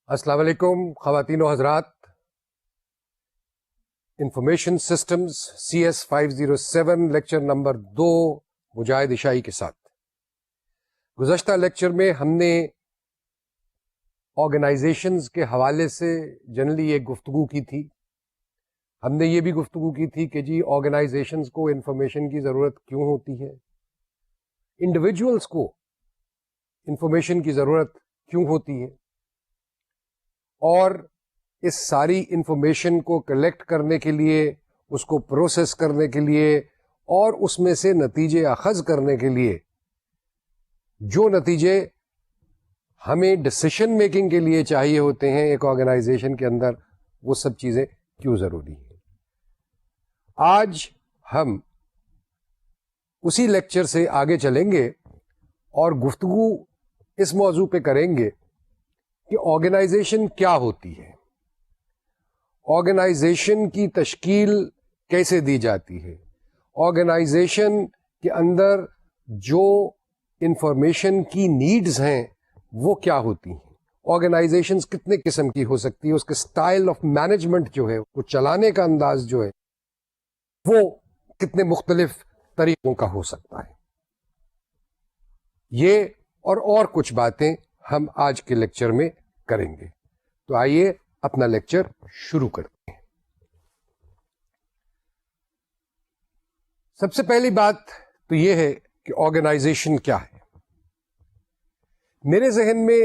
السلام علیکم خواتین و حضرات. Information systems CS 507 lecture number 2 مجاہد عشائی کے ساتھ. گزشتہ لیکچر میں ہم نے آرگنائزیشنز کے حوالے سے جنرلی ایک گفتگو کی تھی. ہم نے یہ بھی گفتگو کی تھی کہ جی آرگنائزیشنز کو انفارمیشن کی ضرورت کیوں ہوتی ہے، انڈیویجولز کو انفارمیشن کی ضرورت کیوں ہوتی ہے، اور اس ساری انفارمیشن کو کلیکٹ کرنے کے لیے، اس کو پروسیس کرنے کے لیے اور اس میں سے نتیجے اخذ کرنے کے لیے جو نتیجے ہمیں ڈسیشن میکنگ کے لیے چاہیے ہوتے ہیں ایک آرگنائزیشن کے اندر، وہ سب چیزیں کیوں ضروری ہیں. آج ہم اسی لیکچر سے آگے چلیں گے اور گفتگو اس موضوع پہ کریں گے کہ آرگنائزیشن کیا ہوتی ہے، آرگنائزیشن کی تشکیل کیسے دی جاتی ہے، آرگنائزیشن کے اندر جو انفارمیشن کی نیڈز ہیں وہ کیا ہوتی ہیں، آرگنائزیشنز کتنے قسم کی ہو سکتی ہے، اس کے سٹائل آف مینجمنٹ جو ہے، وہ چلانے کا انداز جو ہے وہ کتنے مختلف طریقوں کا ہو سکتا ہے. یہ اور کچھ باتیں ہم آج کے لیکچر میں کریں گے. تو آئیے اپنا لیکچر شروع کرتے ہیں. سب سے پہلی بات تو یہ ہے کہ آرگنائزیشن کیا ہے. میرے ذہن میں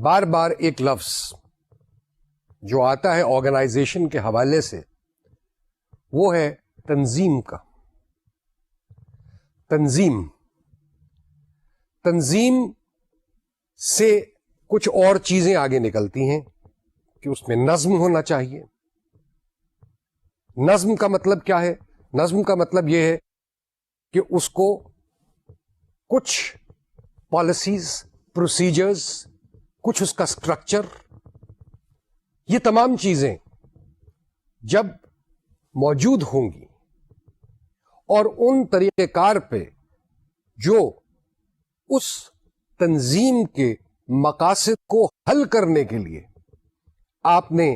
بار بار ایک لفظ جو آتا ہے آرگنائزیشن کے حوالے سے وہ ہے تنظیم کا. تنظیم سے کچھ اور چیزیں آگے نکلتی ہیں کہ اس میں نظم ہونا چاہیے. نظم کا مطلب کیا ہے؟ نظم کا مطلب یہ ہے کہ اس کو کچھ پالیسیز، پروسیجرز، کچھ اس کا سٹرکچر، یہ تمام چیزیں جب موجود ہوں گی اور ان طریقہ کار پہ جو اس تنظیم کے مقاصد کو حل کرنے کے لیے آپ نے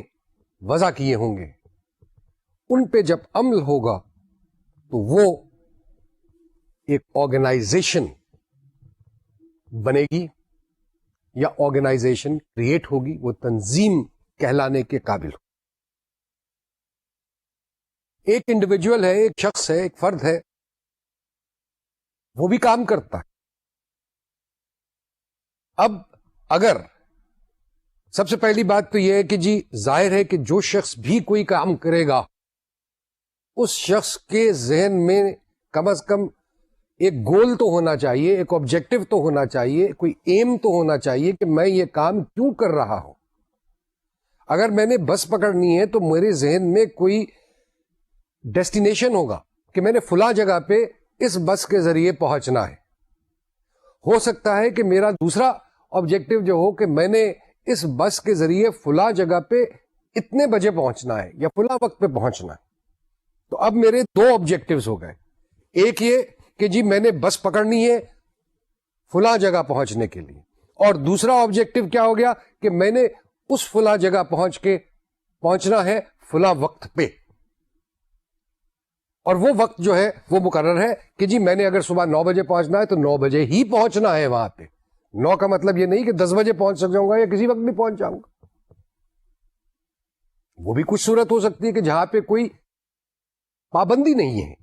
وضع کیے ہوں گے، ان پہ جب عمل ہوگا تو وہ ایک آرگنائزیشن بنے گی یا آرگنائزیشن کریٹ ہوگی، وہ تنظیم کہلانے کے قابل ہو. ایک انڈیویجول ہے، ایک شخص ہے، ایک فرد ہے، وہ بھی کام کرتا ہے. اب اگر سب سے پہلی بات تو یہ ہے کہ جی ظاہر ہے کہ جو شخص بھی کوئی کام کرے گا اس شخص کے ذہن میں کم از کم ایک گول تو ہونا چاہیے، ایک آبجیکٹو تو ہونا چاہیے، کوئی ایم تو ہونا چاہیے کہ میں یہ کام کیوں کر رہا ہوں. اگر میں نے بس پکڑنی ہے تو میرے ذہن میں کوئی ڈیسٹینیشن ہوگا کہ میں نے فلاں جگہ پہ اس بس کے ذریعے پہنچنا ہے. ہو سکتا ہے کہ میرا دوسرا آبجیکٹو جو ہو کہ میں نے اس بس کے ذریعے فلاں جگہ پہ اتنے بجے پہنچنا ہے یا فلاں وقت پہ پہنچنا ہے. تو اب میرے دو آبجیکٹوز ہو گئے. ایک یہ کہ جی میں نے بس پکڑنی ہے فلاں جگہ پہنچنے کے لیے، اور دوسرا آبجیکٹو کیا ہو گیا کہ میں نے اس فلاں جگہ پہنچنا ہے فلاں وقت پہ. اور وہ وقت جو ہے وہ مقرر ہے کہ جی میں نے اگر صبح 9 بجے پہنچنا ہے تو 9 بجے ہی پہنچنا ہے وہاں پہ. 9 کا مطلب یہ نہیں کہ 10 بجے پہنچ جاؤں گا یا کسی وقت بھی پہنچ جاؤں گا. وہ بھی کچھ صورت ہو سکتی ہے کہ جہاں پہ کوئی پابندی نہیں ہے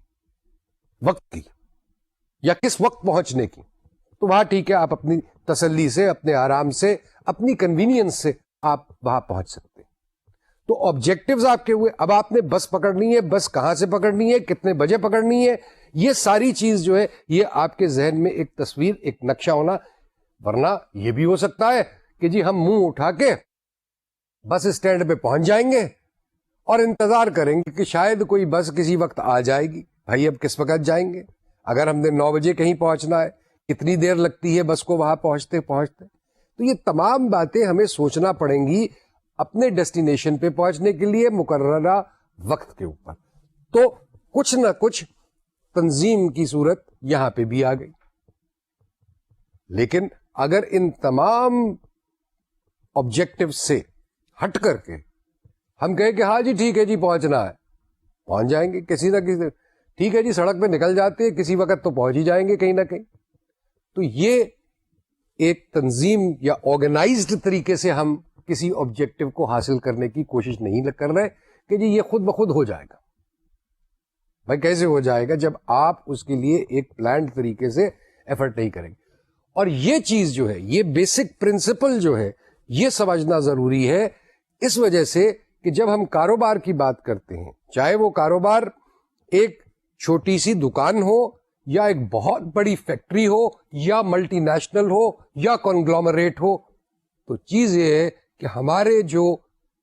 وقت کی یا کس وقت پہنچنے کی، تو وہاں ٹھیک ہے، آپ اپنی تسلی سے، اپنے آرام سے، اپنی کنوینئنس سے آپ وہاں پہنچ سکتے ہیں. تو آبجیکٹوز آپ کے ہوئے. اب آپ نے بس پکڑنی ہے، بس کہاں سے پکڑنی ہے، کتنے بجے پکڑنی ہے، یہ ساری چیز جو ہے یہ آپ کے ذہن میں ایک تصویر، ایک نقشہ ہونا. ورنہ یہ بھی ہو سکتا ہے کہ جی ہم منہ اٹھا کے بس اسٹینڈ پہ پہنچ جائیں گے اور انتظار کریں گے کہ شاید کوئی بس کسی وقت آ جائے گی. بھائی اب کس وقت جائیں گے؟ اگر ہم نے 9 بجے کہیں پہنچنا ہے، کتنی دیر لگتی ہے بس کو وہاں پہنچتے. تو یہ تمام باتیں ہمیں سوچنا پڑیں گی اپنے ڈیسٹینیشن پہ پہنچنے کے لیے مقررہ وقت کے اوپر. تو کچھ نہ کچھ تنظیم کی صورت یہاں پہ بھی آ گئی. لیکن اگر ان تمام آبجیکٹو سے ہٹ کر کے ہم کہیں کہ ہاں جی ٹھیک ہے جی پہنچنا ہے، پہنچ جائیں گے کسی نہ کسی، ٹھیک ہے جی سڑک پہ نکل جاتے ہیں کسی وقت تو پہنچ ہی جائیں گے کہیں نہ کہیں. تو یہ ایک تنظیم یا آرگنائزڈ طریقے سے ہم کسی آبجیکٹو کو حاصل کرنے کی کوشش نہیں کر رہے کہ جی یہ خود بخود ہو جائے گا. بھائی کیسے ہو جائے گا جب آپ اس کے لیے ایک پلانڈ طریقے سے ایفرٹ نہیں کریں گے. اور یہ چیز جو ہے، یہ بیسک پرنسپل جو ہے، یہ سمجھنا ضروری ہے، اس وجہ سے کہ جب ہم کاروبار کی بات کرتے ہیں، چاہے وہ کاروبار ایک چھوٹی سی دکان ہو یا ایک بہت بڑی فیکٹری ہو یا ملٹی نیشنل ہو یا کانگلومریٹ ہو، تو چیز یہ ہے کہ ہمارے جو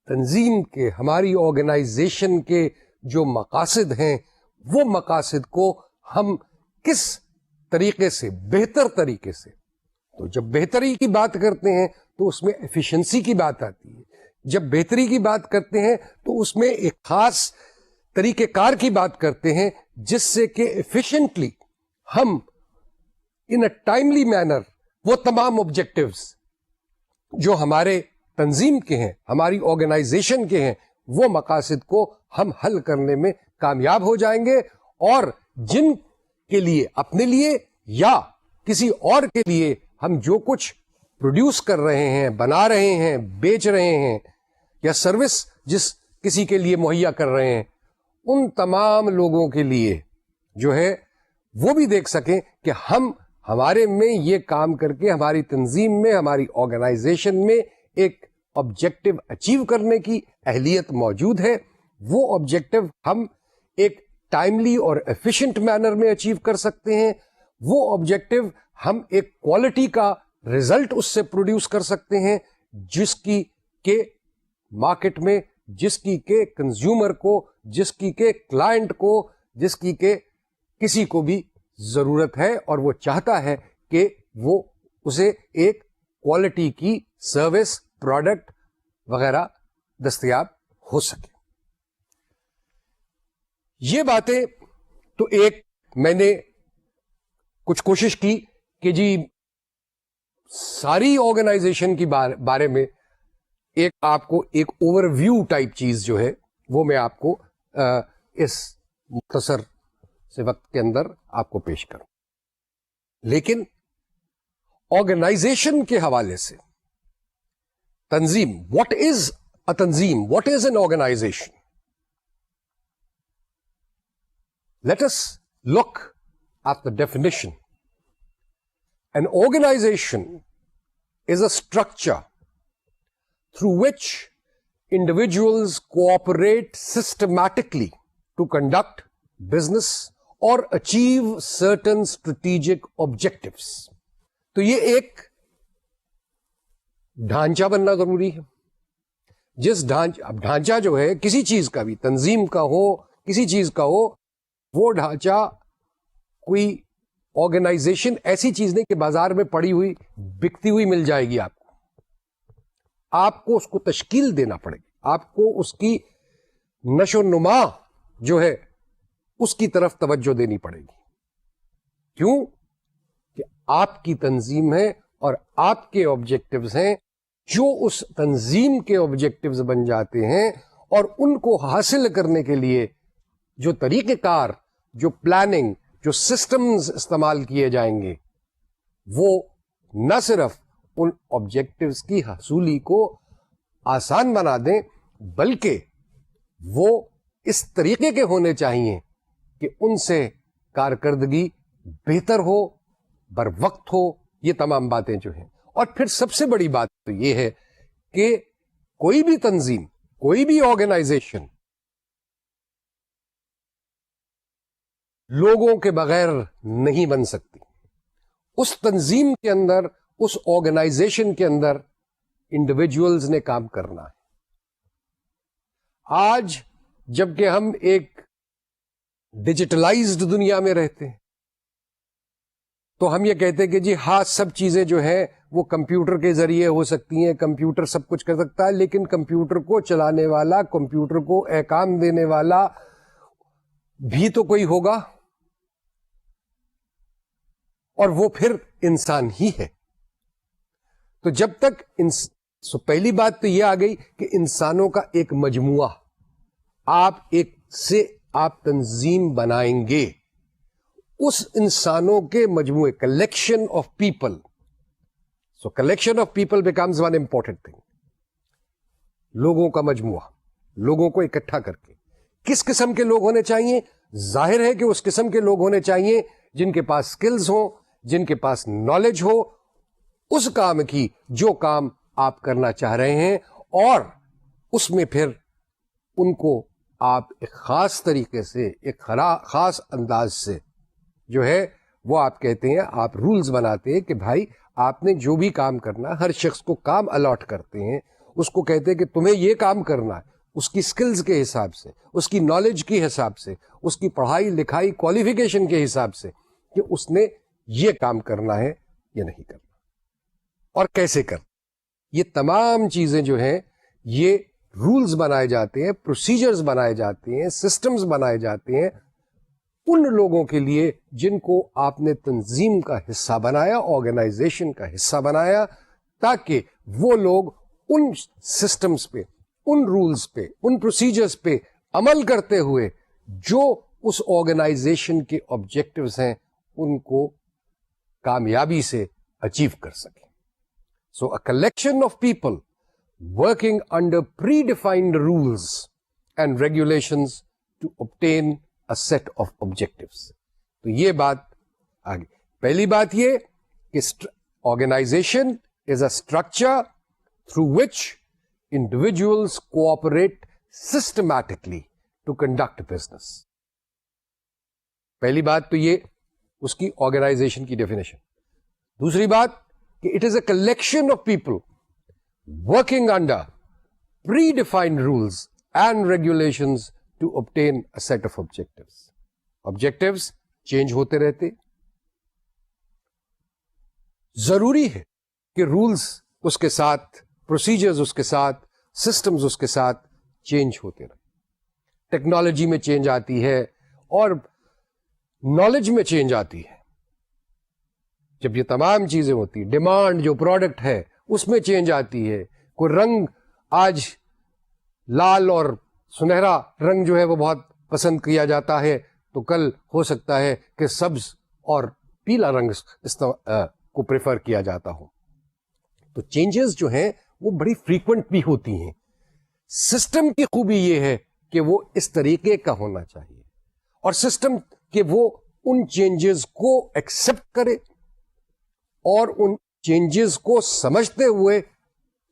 تنظیم کے، ہماری آرگنائزیشن کے جو مقاصد ہیں، وہ مقاصد کو ہم کس طریقے سے، بہتر طریقے سے، تو جب بہتری کی بات کرتے ہیں تو اس میں ایفیشنسی کی بات آتی ہے، جب بہتری کی بات کرتے ہیں تو اس میں ایک خاص طریقہ کار کی بات کرتے ہیں جس سے کہ ایفیشنٹلی ہم ان اے ٹائملی مینر وہ تمام آبجیکٹیوز جو ہمارے تنظیم کے ہیں، ہماری آرگنائزیشن کے ہیں، وہ مقاصد کو ہم حل کرنے میں کامیاب ہو جائیں گے، اور جن کے لیے، اپنے لیے یا کسی اور کے لیے ہم جو کچھ پروڈیوس کر رہے ہیں، بنا رہے ہیں، بیچ رہے ہیں، یا سروس جس کسی کے لیے مہیا کر رہے ہیں، ان تمام لوگوں کے لیے جو ہے وہ بھی دیکھ سکیں کہ ہمارے میں یہ کام کر کے، ہماری تنظیم میں، ہماری آرگنائزیشن میں ایک آبجیکٹو اچیو کرنے کی اہلیت موجود ہے. وہ آبجیکٹو ہم ایک ٹائملی اور ایفیشینٹ مینر میں اچیو کر سکتے ہیں. وہ آبجیکٹو ہم ایک کوالٹی کا ریزلٹ اس سے پروڈیوس کر سکتے ہیں جس کی کہ مارکیٹ میں، جس کی کہ کنزیومر کو، جس کی کہ کلائنٹ کو، جس کی کہ کسی کو بھی ضرورت ہے اور وہ چاہتا ہے کہ وہ اسے ایک کوالٹی کی سروس، پروڈکٹ وغیرہ دستیاب ہو سکے. یہ باتیں تو ایک میں نے کچھ کوشش کی کہ جی ساری آرگنائزیشن کی بارے میں ایک آپ کو ایک اوور ویو ٹائپ چیز جو ہے وہ میں آپ کو اس مختصر سے وقت کے اندر آپ کو پیش کروں. لیکن آرگنائزیشن کے حوالے سے تنظیم، واٹ از اے تنظیم، what is an organization? Let us look at the definition. An organization is a structure through which individuals cooperate systematically to conduct business or achieve certain strategic objectives. تو یہ ایک ڈھانچہ بننا ضروری ہے. جس ڈھانچہ جو ہے کسی چیز کا بھی، تنظیم کا ہو، کسی چیز کا ہو، وہ ڈھانچہ کوئی آرگنائزیشن ایسی چیز نہیں کہ بازار میں پڑی ہوئی بکتی ہوئی مل جائے گی. آپ کو اس کو تشکیل دینا پڑے گی، آپ کو اس کی نشو و نما جو ہے اس کی طرف توجہ دینی پڑے گی. کیوں کہ آپ کی تنظیم ہے اور آپ کے آبجیکٹیوز ہیں جو اس تنظیم کے آبجیکٹیوز بن جاتے ہیں، اور ان کو حاصل کرنے کے لیے جو طریقہ کار، جو پلاننگ، جو سسٹمز استعمال کیے جائیں گے، وہ نہ صرف ان آبجیکٹیوز کی حصولی کو آسان بنا دیں، بلکہ وہ اس طریقے کے ہونے چاہیے کہ ان سے کارکردگی بہتر ہو، بر وقت ہو. یہ تمام باتیں جو ہیں، اور پھر سب سے بڑی بات تو یہ ہے کہ کوئی بھی تنظیم، کوئی بھی آرگنائزیشن لوگوں کے بغیر نہیں بن سکتی. اس تنظیم کے اندر، اس آرگنائزیشن کے اندر انڈیویجولز نے کام کرنا ہے. آج جبکہ ہم ایک ڈیجیٹلائزڈ دنیا میں رہتے ہیں تو ہم یہ کہتے ہیں کہ جی ہاں سب چیزیں جو ہیں وہ کمپیوٹر کے ذریعے ہو سکتی ہیں، کمپیوٹر سب کچھ کر سکتا ہے، لیکن کمپیوٹر کو چلانے والا، کمپیوٹر کو احکام دینے والا بھی تو کوئی ہوگا، اور وہ پھر انسان ہی ہے. تو جب تک سو پہلی بات تو یہ آ گئی کہ انسانوں کا ایک مجموعہ آپ تنظیم بنائیں گے. اس انسانوں کے مجموعے, collection of people. So collection of people becomes one important thing. لوگوں کا مجموعہ, لوگوں کو اکٹھا کر کے. کس قسم کے لوگ ہونے چاہیے؟ ظاہر ہے کہ اس قسم کے لوگ ہونے چاہیے جن کے پاس سکلز ہوں, جن کے پاس نالج ہو اس کام کی جو کام آپ کرنا چاہ رہے ہیں, اور اس میں پھر ان کو آپ ایک خاص طریقے سے, ایک خاص انداز سے جو ہے وہ آپ کہتے ہیں, آپ رولز بناتے ہیں کہ بھائی آپ نے جو بھی کام کرنا, ہر شخص کو کام الاٹ کرتے ہیں, اس کو کہتے ہیں کہ تمہیں یہ کام کرنا ہے, اس کی سکلز کے حساب سے, اس کی نالج کے حساب سے, اس کی پڑھائی لکھائی کوالیفیکیشن کے حساب سے کہ اس نے یہ کام کرنا ہے یا نہیں کرنا اور کیسے کرنا. یہ تمام چیزیں جو ہیں یہ رولز بنائے جاتے ہیں, پروسیجرز بنائے جاتے ہیں, سسٹمز بنائے جاتے ہیں ان لوگوں کے لیے جن کو آپ نے تنظیم کا حصہ بنایا, آرگنائزیشن کا حصہ بنایا, تاکہ وہ لوگ ان سسٹمز پہ, ان رولز پہ, ان پروسیجرز پہ عمل کرتے ہوئے جو اس آرگنائزیشن کے آبجیکٹوز ہیں ان کو کامیابی سے اچیو کر سکیں. So a collection of people working under predefined rules and regulations to obtain a set of objectives. تو یہ بات آگے. پہلی بات یہ کہ organization is a structure through which individuals cooperate systematically to conduct business. پہلی بات تو یہ اس کی آرگنائزیشن کی ڈیفینیشن. دوسری بات کہ it is a collection of people working under predefined rules and regulations to obtain a set of objectives. Objectives change ہوتے رہتے. ضروری ہے کہ رولس اس کے ساتھ, پروسیجرز اس کے ساتھ, سسٹمز اس کے ساتھ چینج ہوتے رہے. ٹیکنالوجی میں چینج آتی ہے اور نالج میں چینج آتی ہے. جب یہ تمام چیزیں ہوتی, ڈیمانڈ جو پروڈکٹ ہے اس میں چینج آتی ہے. کوئی رنگ آج لال اور سنہرا رنگ جو ہے وہ بہت پسند کیا جاتا ہے, تو کل ہو سکتا ہے کہ سبز اور پیلا رنگ کو پریفر کیا جاتا ہو. تو چینجز جو ہیں وہ بڑی فریکوینٹ بھی ہوتی ہیں. سسٹم کی خوبی یہ ہے کہ وہ اس طریقے کا ہونا چاہیے, اور سسٹم کہ وہ ان چینجز کو ایکسپٹ کرے اور ان چینجز کو سمجھتے ہوئے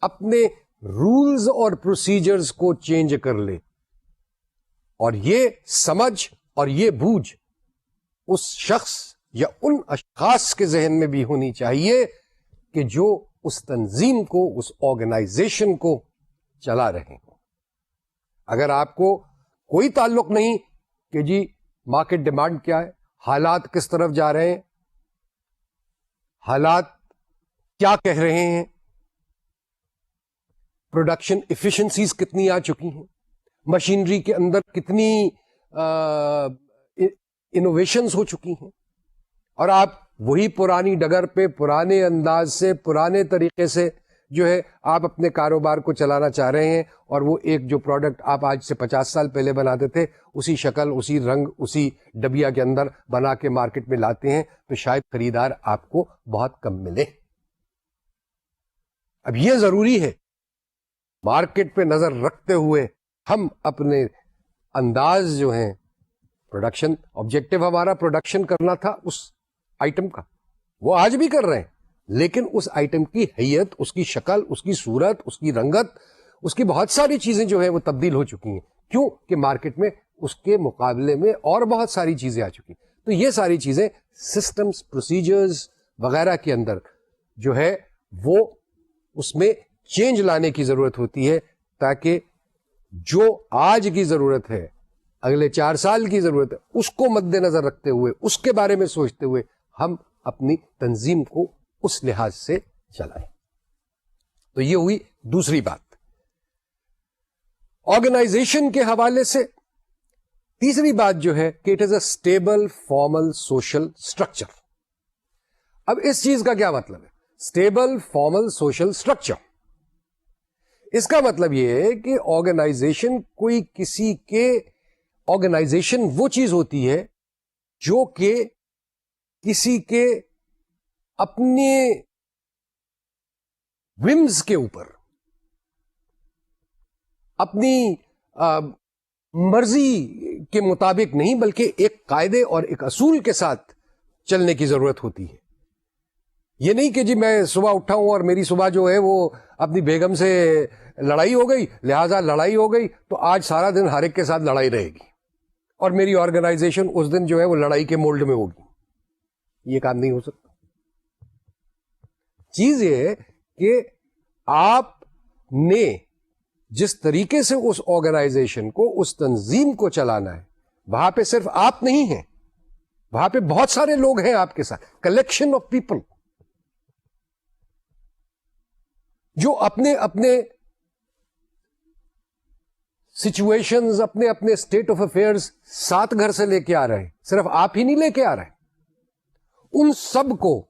اپنے رولز اور پروسیجرز کو چینج کر لے. اور یہ سمجھ اور یہ بوجھ اس شخص یا ان اشخاص کے ذہن میں بھی ہونی چاہیے کہ جو اس تنظیم کو, اس آرگنائزیشن کو چلا رہے ہوں. اگر آپ کو کوئی تعلق نہیں کہ جی مارکیٹ ڈیمانڈ کیا ہے, حالات کس طرف جا رہے ہیں, حالات کیا کہہ رہے ہیں, پروڈکشن ایفیشنسیز کتنی آ چکی ہیں, مشینری کے اندر کتنی انوویشنز ہو چکی ہیں, اور آپ وہی پرانی ڈگر پہ پرانے انداز سے, پرانے طریقے سے جو ہے آپ اپنے کاروبار کو چلانا چاہ رہے ہیں, اور وہ ایک جو پروڈکٹ آپ آج سے 50 سال پہلے بناتے تھے اسی شکل, اسی رنگ, اسی ڈبیا کے اندر بنا کے مارکیٹ میں لاتے ہیں, تو شاید خریدار آپ کو بہت کم ملے. اب یہ ضروری ہے مارکیٹ پہ نظر رکھتے ہوئے ہم اپنے انداز جو ہیں, پروڈکشن آبجیکٹو ہمارا پروڈکشن کرنا تھا اس آئٹم کا, وہ آج بھی کر رہے ہیں, لیکن اس آئٹم کی حیت, اس کی شکل, اس کی صورت, اس کی رنگت, اس کی بہت ساری چیزیں جو ہیں وہ تبدیل ہو چکی ہیں. کیوں کہ مارکیٹ میں اس کے مقابلے میں اور بہت ساری چیزیں آ چکی. تو یہ ساری چیزیں سسٹمز, پروسیجرز وغیرہ کے اندر جو ہے وہ اس میں چینج لانے کی ضرورت ہوتی ہے, تاکہ جو آج کی ضرورت ہے, اگلے 4 سال کی ضرورت ہے, اس کو مد نظر رکھتے ہوئے, اس کے بارے میں سوچتے ہوئے ہم اپنی تنظیم کو اس لحاظ سے چلائیں. تو یہ ہوئی دوسری بات. آرگنائزیشن کے حوالے سے تیسری بات جو ہے کہ it is a stable formal social structure. اب اس چیز کا کیا مطلب ہے, اسٹیبل فارمل سوشل اسٹرکچر؟ اس کا مطلب یہ ہے کہ آرگنائزیشن وہ چیز ہوتی ہے جو کہ کسی کے اپنے ومز کے اوپر، اپنی مرضی کے مطابق نہیں، بلکہ ایک قاعدے اور ایک اصول کے ساتھ چلنے کی ضرورت ہوتی ہے. یہ نہیں کہ جی میں صبح اٹھا ہوں اور میری صبح جو ہے وہ اپنی بیگم سے لڑائی ہو گئی، لہذا لڑائی ہو گئی تو آج سارا دن ہر ایک کے ساتھ لڑائی رہے گی اور میری آرگنائزیشن اس دن جو ہے وہ لڑائی کے مولڈ میں ہوگی. یہ کام نہیں ہو سکتا. چیز یہ ہے کہ آپ نے جس طریقے سے اس آرگنائزیشن کو، اس تنظیم کو چلانا ہے، وہاں پہ صرف آپ نہیں ہیں، وہاں پہ بہت سارے لوگ ہیں آپ کے ساتھ، کلیکشن آف پیپل جو اپنے اپنے سچویشنز، اپنے اپنے اسٹیٹ آف افیئرز ساتھ گھر سے لے کے آ رہے ہیں. صرف آپ ہی نہیں لے کے آ رہے، ان سب کو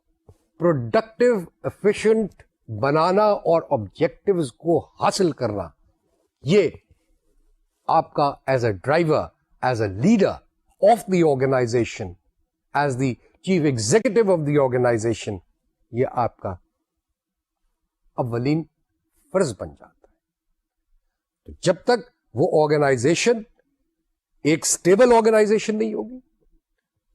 پروڈکٹیو ایفیشنٹ بنانا اور آبجیکٹوز کو حاصل کرنا، یہ آپ کا as a driver, as a leader of the organization, as the chief executive of the organization, یہ آپ کا اولین فرض بن جاتا ہے. تو جب تک وہ آرگنائزیشن ایک اسٹیبل آرگنائزیشن نہیں ہوگی،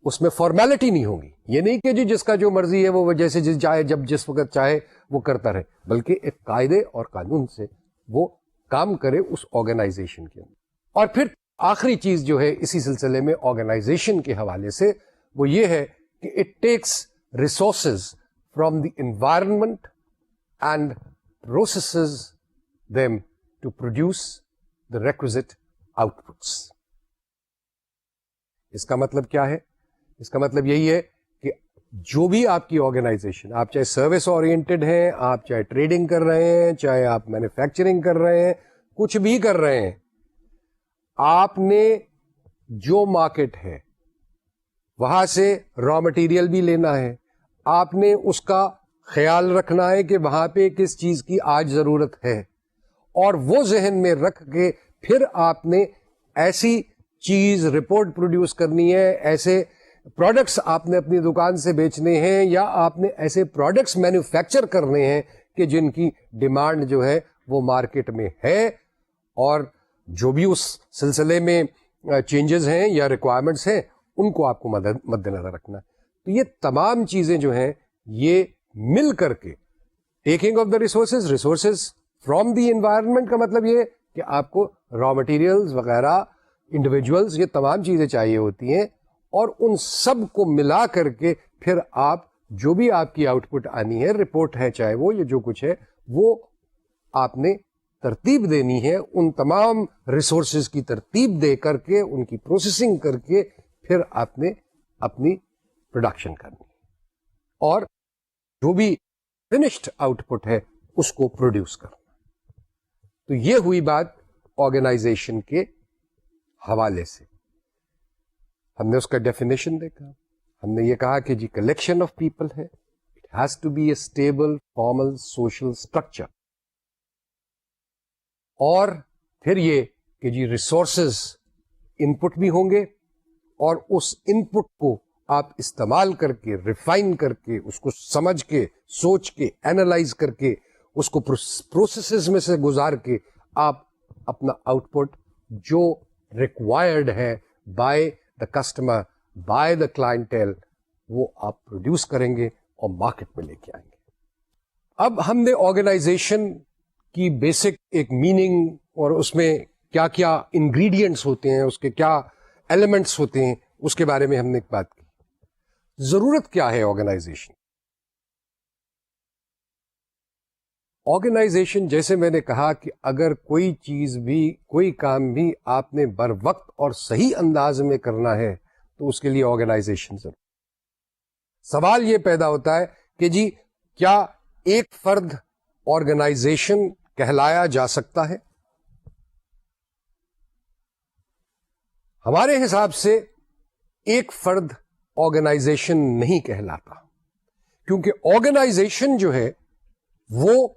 اس میں فارمیلٹی نہیں ہوگی. یہ نہیں کہ جی جس کا جو مرضی ہے وہ جیسے جس چاہے جب جس وقت چاہے وہ کرتا رہے، بلکہ ایک قاعدے اور قانون سے وہ کام کرے اس آرگنائزیشن کے اندر. اور پھر آخری چیز جو ہے اسی سلسلے میں آرگنائزیشن کے حوالے سے، وہ یہ ہے کہ it takes resources from the environment and processes them to produce the requisite outputs. اس کا مطلب کیا ہے؟ اس کا مطلب یہی ہے کہ جو بھی آپ کی آرگنائزیشن، آپ چاہے سروس اورینٹڈ ہیں، آپ چاہے ٹریڈنگ کر رہے ہیں، چاہے آپ مینوفیکچرنگ کر رہے ہیں، کچھ بھی کر رہے ہیں، آپ نے جو مارکیٹ ہے وہاں سے را مٹیریل بھی لینا ہے، آپ نے اس کا خیال رکھنا ہے کہ وہاں پہ کس چیز کی آج ضرورت ہے، اور وہ ذہن میں رکھ کے پھر آپ نے ایسی چیز رپورٹ پروڈیوس کرنی ہے، ایسے پروڈکٹس آپ نے اپنی دکان سے بیچنے ہیں، یا آپ نے ایسے پروڈکٹس مینوفیکچر کرنے ہیں کہ جن کی ڈیمانڈ جو ہے وہ مارکیٹ میں ہے، اور جو بھی اس سلسلے میں چینجز ہیں یا ریکوائرمنٹس ہیں ان کو آپ کو مد نظر رکھنا ہے. تو یہ تمام چیزیں جو ہیں یہ مل کر کے taking of the resources from the environment کا مطلب یہ کہ آپ کو را مٹیریلز وغیرہ، انڈیویجولز، یہ تمام چیزیں چاہیے ہوتی ہیں، اور ان سب کو ملا کر کے پھر آپ جو بھی آپ کی آؤٹ پٹ آنی ہے، رپورٹ ہے چاہے وہ، یہ جو کچھ ہے وہ آپ نے ترتیب دینی ہے. ان تمام ریسورسز کی ترتیب دے کر کے، ان کی پروسیسنگ کر کے پھر آپ نے اپنی پروڈکشن کرنی ہے، اور جو بھی فنشڈ آؤٹ پٹ ہے اس کو پروڈیوس کرنا. تو یہ ہوئی بات آرگنائزیشن کے حوالے سے. ہم نے اس کا ڈیفینیشن دیکھا، ہم نے یہ کہا کہ جی کلیکشن آف پیپل ہے، it has to be a stable formal social structure. اور پھر یہ کہ جی ریسورسز ان پٹ بھی ہوں گے، اور اس ان پٹ کو آپ استعمال کر کے، ریفائن کر کے، اس کو سمجھ کے، سوچ کے، اینالائز کر کے، اس کو پروسیسز میں سے گزار کے آپ اپنا آؤٹ پٹ جو ریکوائرڈ ہے by the customer, by the clientele, وہ آپ پروڈیوس کریں گے اور مارکیٹ میں لے کے آئیں گے. اب ہم نے آرگنائزیشن کی بیسک ایک میننگ اور اس میں کیا کیا انگریڈینٹس ہوتے ہیں، اس کے کیا ایلیمنٹس ہوتے ہیں، اس کے بارے میں ہم نے ایک بات کی. ضرورت کیا ہے آرگنائزیشن؟ آرگنائزیشن جیسے میں نے کہا کہ اگر کوئی چیز بھی، کوئی کام بھی آپ نے بر وقت اور صحیح انداز میں کرنا ہے تو اس کے لیے آرگنائزیشن ضرور. سوال یہ پیدا ہوتا ہے کہ جی کیا ایک فرد آرگنائزیشن کہلایا جا سکتا ہے؟ ہمارے حساب سے ایک فرد آرگنائزیشن نہیں کہلاتا، کیونکہ آرگنائزیشن جو ہے وہ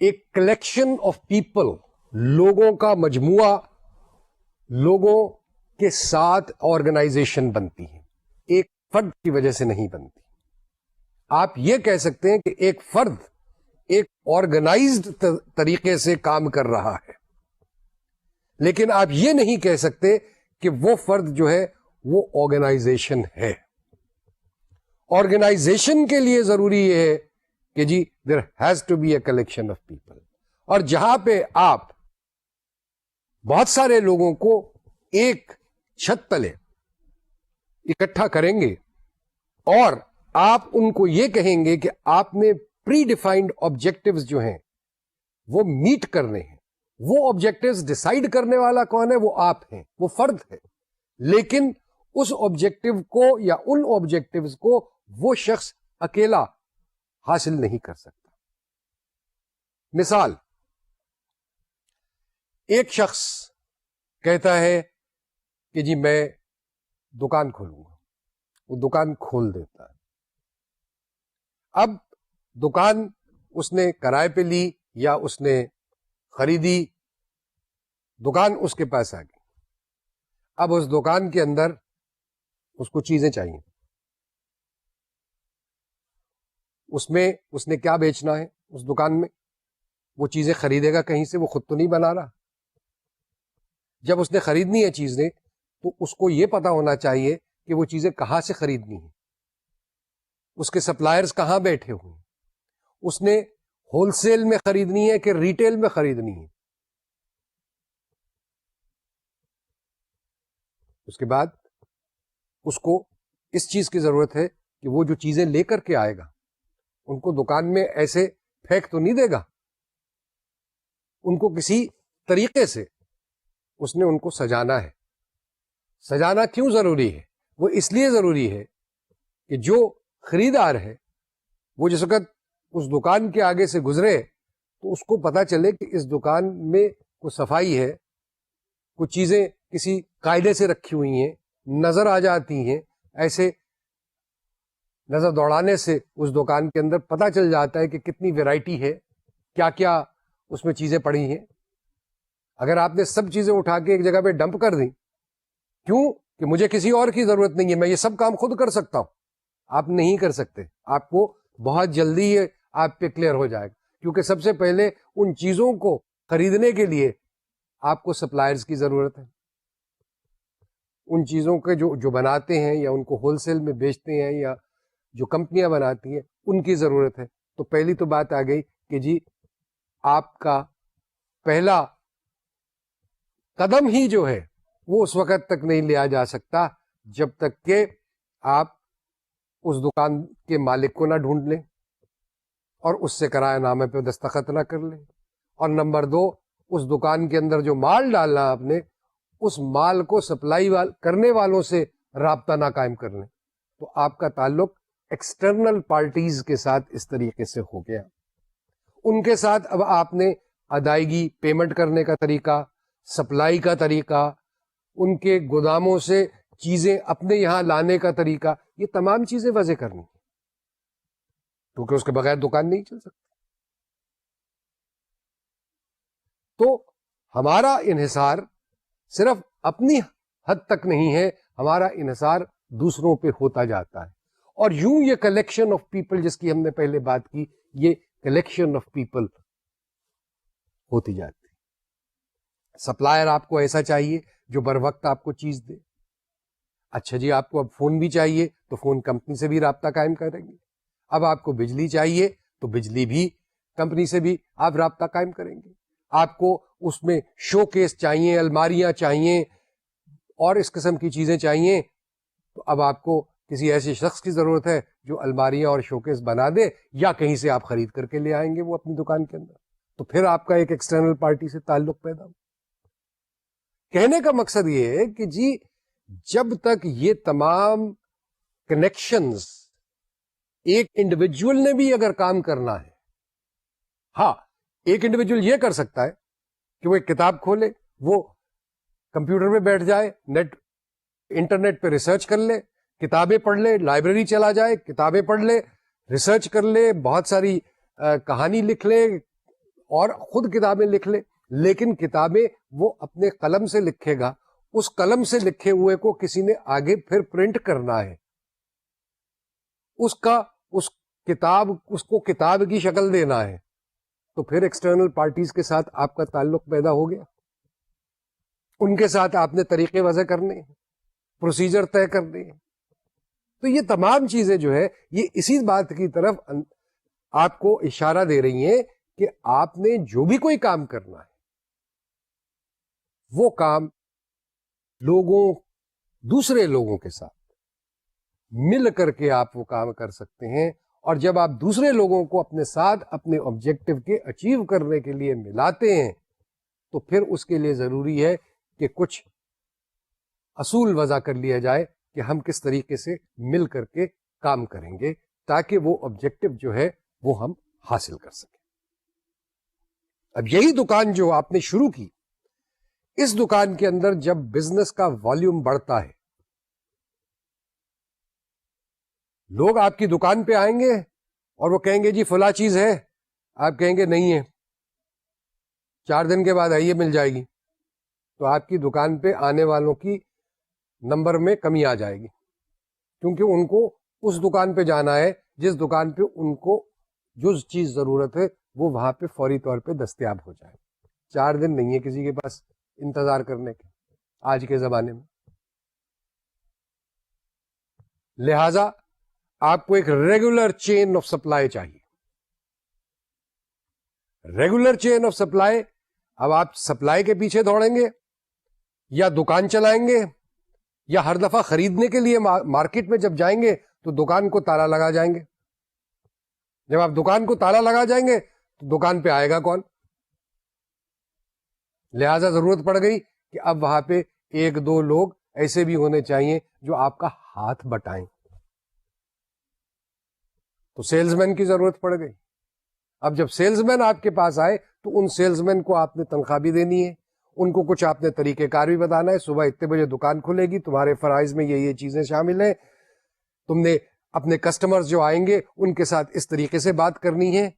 ایک کلیکشن آف پیپل، لوگوں کا مجموعہ، لوگوں کے ساتھ آرگنائزیشن بنتی ہے، ایک فرد کی وجہ سے نہیں بنتی. آپ یہ کہہ سکتے ہیں کہ ایک فرد ایک آرگنائزڈ طریقے سے کام کر رہا ہے، لیکن آپ یہ نہیں کہہ سکتے کہ وہ فرد جو ہے وہ آرگنائزیشن ہے. آرگنائزیشن کے لیے ضروری یہ ہے کہ جی there has to be a collection of people. اور جہاں پہ آپ بہت سارے لوگوں کو ایک چھت تلے اکٹھا کریں گے اور آپ ان کو یہ کہیں گے کہ آپ نے پری ڈیفائنڈ آبجیکٹوز جو ہیں وہ میٹ کرنے ہیں، وہ آبجیکٹوز ڈیسائیڈ کرنے والا کون ہے؟ وہ آپ ہیں، وہ فرد ہے. لیکن اس آبجیکٹو کو یا ان آبجیکٹوز کو وہ شخص اکیلا حاصل نہیں کر سکتا. مثال، ایک شخص کہتا ہے کہ جی میں دکان کھولوں گا، وہ دکان کھول دیتا ہے. اب دکان اس نے کرائے پہ لی یا اس نے خریدی، دکان اس کے پاس آ گئی. اب اس دکان کے اندر اس کو چیزیں چاہیے، اس میں اس نے کیا بیچنا ہے؟ اس دکان میں وہ چیزیں خریدے گا کہیں سے، وہ خود تو نہیں بنا رہا. جب اس نے خریدنی ہے چیزیں تو اس کو یہ پتا ہونا چاہیے کہ وہ چیزیں کہاں سے خریدنی ہیں، اس کے سپلائرز کہاں بیٹھے ہوئے ہیں، اس نے ہول سیل میں خریدنی ہے کہ ریٹیل میں خریدنی ہے. اس کے بعد اس کو اس چیز کی ضرورت ہے کہ وہ جو چیزیں لے کر کے آئے گا ان کو دکان میں ایسے پھینک تو نہیں دے گا، ان کو کسی طریقے سے اس نے ان کو سجانا ہے. سجانا کیوں ضروری ہے؟ وہ اس لیے ضروری ہے کہ جو خریدار ہے وہ جس وقت اس دکان کے آگے سے گزرے تو اس کو پتا چلے کہ اس دکان میں کوئی صفائی ہے، کچھ چیزیں کسی قاعدے سے رکھی ہوئی ہیں، نظر آ جاتی ہیں. ایسے نظر دوڑانے سے اس دکان کے اندر پتا چل جاتا ہے کہ کتنی ویرائٹی ہے، کیا کیا اس میں چیزیں پڑی ہیں. اگر آپ نے سب چیزیں اٹھا کے ایک جگہ پہ ڈمپ کر دی، کیوں کہ مجھے کسی اور کی ضرورت نہیں ہے، میں یہ سب کام خود کر سکتا ہوں، آپ نہیں کر سکتے. آپ کو بہت جلدی یہ آپ پہ کلیئر ہو جائے گا، کیونکہ سب سے پہلے ان چیزوں کو خریدنے کے لیے آپ کو سپلائرز کی ضرورت ہے. ان چیزوں کے جو بناتے ہیں یا ان کو ہول سیل میں بیچتے ہیں یا جو کمپنیاں بناتی ہیں ان کی ضرورت ہے. تو پہلی تو بات آ گئی کہ جی آپ کا پہلا قدم ہی جو ہے وہ اس وقت تک نہیں لیا جا سکتا جب تک کہ آپ اس دکان کے مالک کو نہ ڈھونڈ لیں اور اس سے کرایہ نامے پہ دستخط نہ کر لیں. اور نمبر 2، اس دکان کے اندر جو مال ڈالنا آپ نے، اس مال کو سپلائی کرنے والوں سے رابطہ نہ قائم کر لیں. تو آپ کا تعلق ایکسٹرنل پارٹیز کے ساتھ اس طریقے سے ہو گیا. ان کے ساتھ اب آپ نے ادائیگی، پیمنٹ کرنے کا طریقہ، سپلائی کا طریقہ، ان کے گوداموں سے چیزیں اپنے یہاں لانے کا طریقہ، یہ تمام چیزیں وضع کرنی، کیونکہ اس کے بغیر دکان نہیں چل سکتی. تو ہمارا انحصار صرف اپنی حد تک نہیں ہے، ہمارا انحصار دوسروں پہ ہوتا جاتا ہے. اور یوں یہ کلیکشن آف پیپل جس کی ہم نے پہلے بات کی، یہ کلیکشن آف پیپل ہوتی جاتی. سپلائر آپ کو ایسا چاہیے جو بر وقت آپ کو چیز دے. اچھا جی، آپ کو اب فون بھی چاہیے تو فون کمپنی سے بھی رابطہ قائم کریں گے. اب آپ کو بجلی چاہیے تو بجلی بھی کمپنی سے بھی آپ رابطہ قائم کریں گے. آپ کو اس میں شو کیس چاہیے، الماریاں چاہیے اور اس قسم کی چیزیں چاہیے، تو اب آپ کو کسی ایسے شخص کی ضرورت ہے جو الماریاں اور شو کیس بنا دے، یا کہیں سے آپ خرید کر کے لے آئیں گے وہ اپنی دکان کے اندر. تو پھر آپ کا ایک ایکسٹرنل پارٹی سے تعلق پیدا ہو. کہنے کا مقصد یہ ہے کہ جی جب تک یہ تمام کنیکشنز ایک انڈیویجول نے بھی اگر کام کرنا ہے، ہاں ایک انڈیویجول یہ کر سکتا ہے کہ وہ ایک کتاب کھولے، وہ کمپیوٹر پہ بیٹھ جائے، انٹرنیٹ پہ ریسرچ کر لے، کتابیں پڑھ لے، لائبریری چلا جائے، کتابیں پڑھ لے، ریسرچ کر لے، بہت ساری کہانی لکھ لے، اور خود کتابیں لکھ لے، لیکن کتابیں وہ اپنے قلم سے لکھے گا، اس قلم سے لکھے ہوئے کو کسی نے آگے پھر پرنٹ کرنا ہے، اس کو کتاب کی شکل دینا ہے، تو پھر ایکسٹرنل پارٹیز کے ساتھ آپ کا تعلق پیدا ہو گیا، ان کے ساتھ آپ نے طریقے وضع کرنے ہیں، پروسیجر طے کرنے ہیں. تو یہ تمام چیزیں جو ہے یہ اسی بات کی طرف آپ کو اشارہ دے رہی ہیں کہ آپ نے جو بھی کوئی کام کرنا ہے وہ کام دوسرے لوگوں کے ساتھ مل کر کے آپ وہ کام کر سکتے ہیں. اور جب آپ دوسرے لوگوں کو اپنے ساتھ اپنے آبجیکٹو کے اچیو کرنے کے لیے ملاتے ہیں تو پھر اس کے لیے ضروری ہے کہ کچھ اصول وضع کر لیا جائے کہ ہم کس طریقے سے مل کر کے کام کریں گے تاکہ وہ آبجیکٹو جو ہے وہ ہم حاصل کر سکیں. اب یہی دکان جو آپ نے شروع کی، اس دکان کے اندر جب بزنس کا والیوم بڑھتا ہے، لوگ آپ کی دکان پہ آئیں گے اور وہ کہیں گے جی فلاں چیز ہے، آپ کہیں گے نہیں ہے، 4 دن کے بعد آئیے مل جائے گی، تو آپ کی دکان پہ آنے والوں کی نمبر میں کمی آ جائے گی، کیونکہ ان کو اس دکان پہ جانا ہے جس دکان پہ ان کو جو چیز ضرورت ہے وہ وہاں پہ فوری طور پہ دستیاب ہو جائے. 4 دن نہیں ہے کسی کے پاس انتظار کرنے کے آج کے زمانے میں. لہذا آپ کو ایک ریگولر چین آف سپلائی چاہیے. Regular chain of supply. اب آپ سپلائی کے پیچھے دوڑیں گے یا دکان چلائیں گے یا ہر دفعہ خریدنے کے لیے مارکیٹ میں جب جائیں گے تو دکان کو تالا لگا جائیں گے. جب آپ دکان کو تالا لگا جائیں گے تو دکان پہ آئے گا کون؟ لہذا ضرورت پڑ گئی کہ اب وہاں پہ 1-2 لوگ ایسے بھی ہونے چاہیے جو آپ کا ہاتھ بٹائیں. تو سیلز مین کی ضرورت پڑ گئی. اب جب سیلز مین آپ کے پاس آئے تو ان سیلز مین کو آپ نے تنخواہ بھی دینی ہے، ان کو کچھ آپ نے طریقہ کار بھی بتانا ہے. صبح اتنے بجے دکان کھلے گی، تمہارے فرائض میں یہ چیزیں شامل ہیں، تم نے اپنے کسٹمرز جو آئیں گے ان کے ساتھ اس طریقے سے بات کرنی ہے.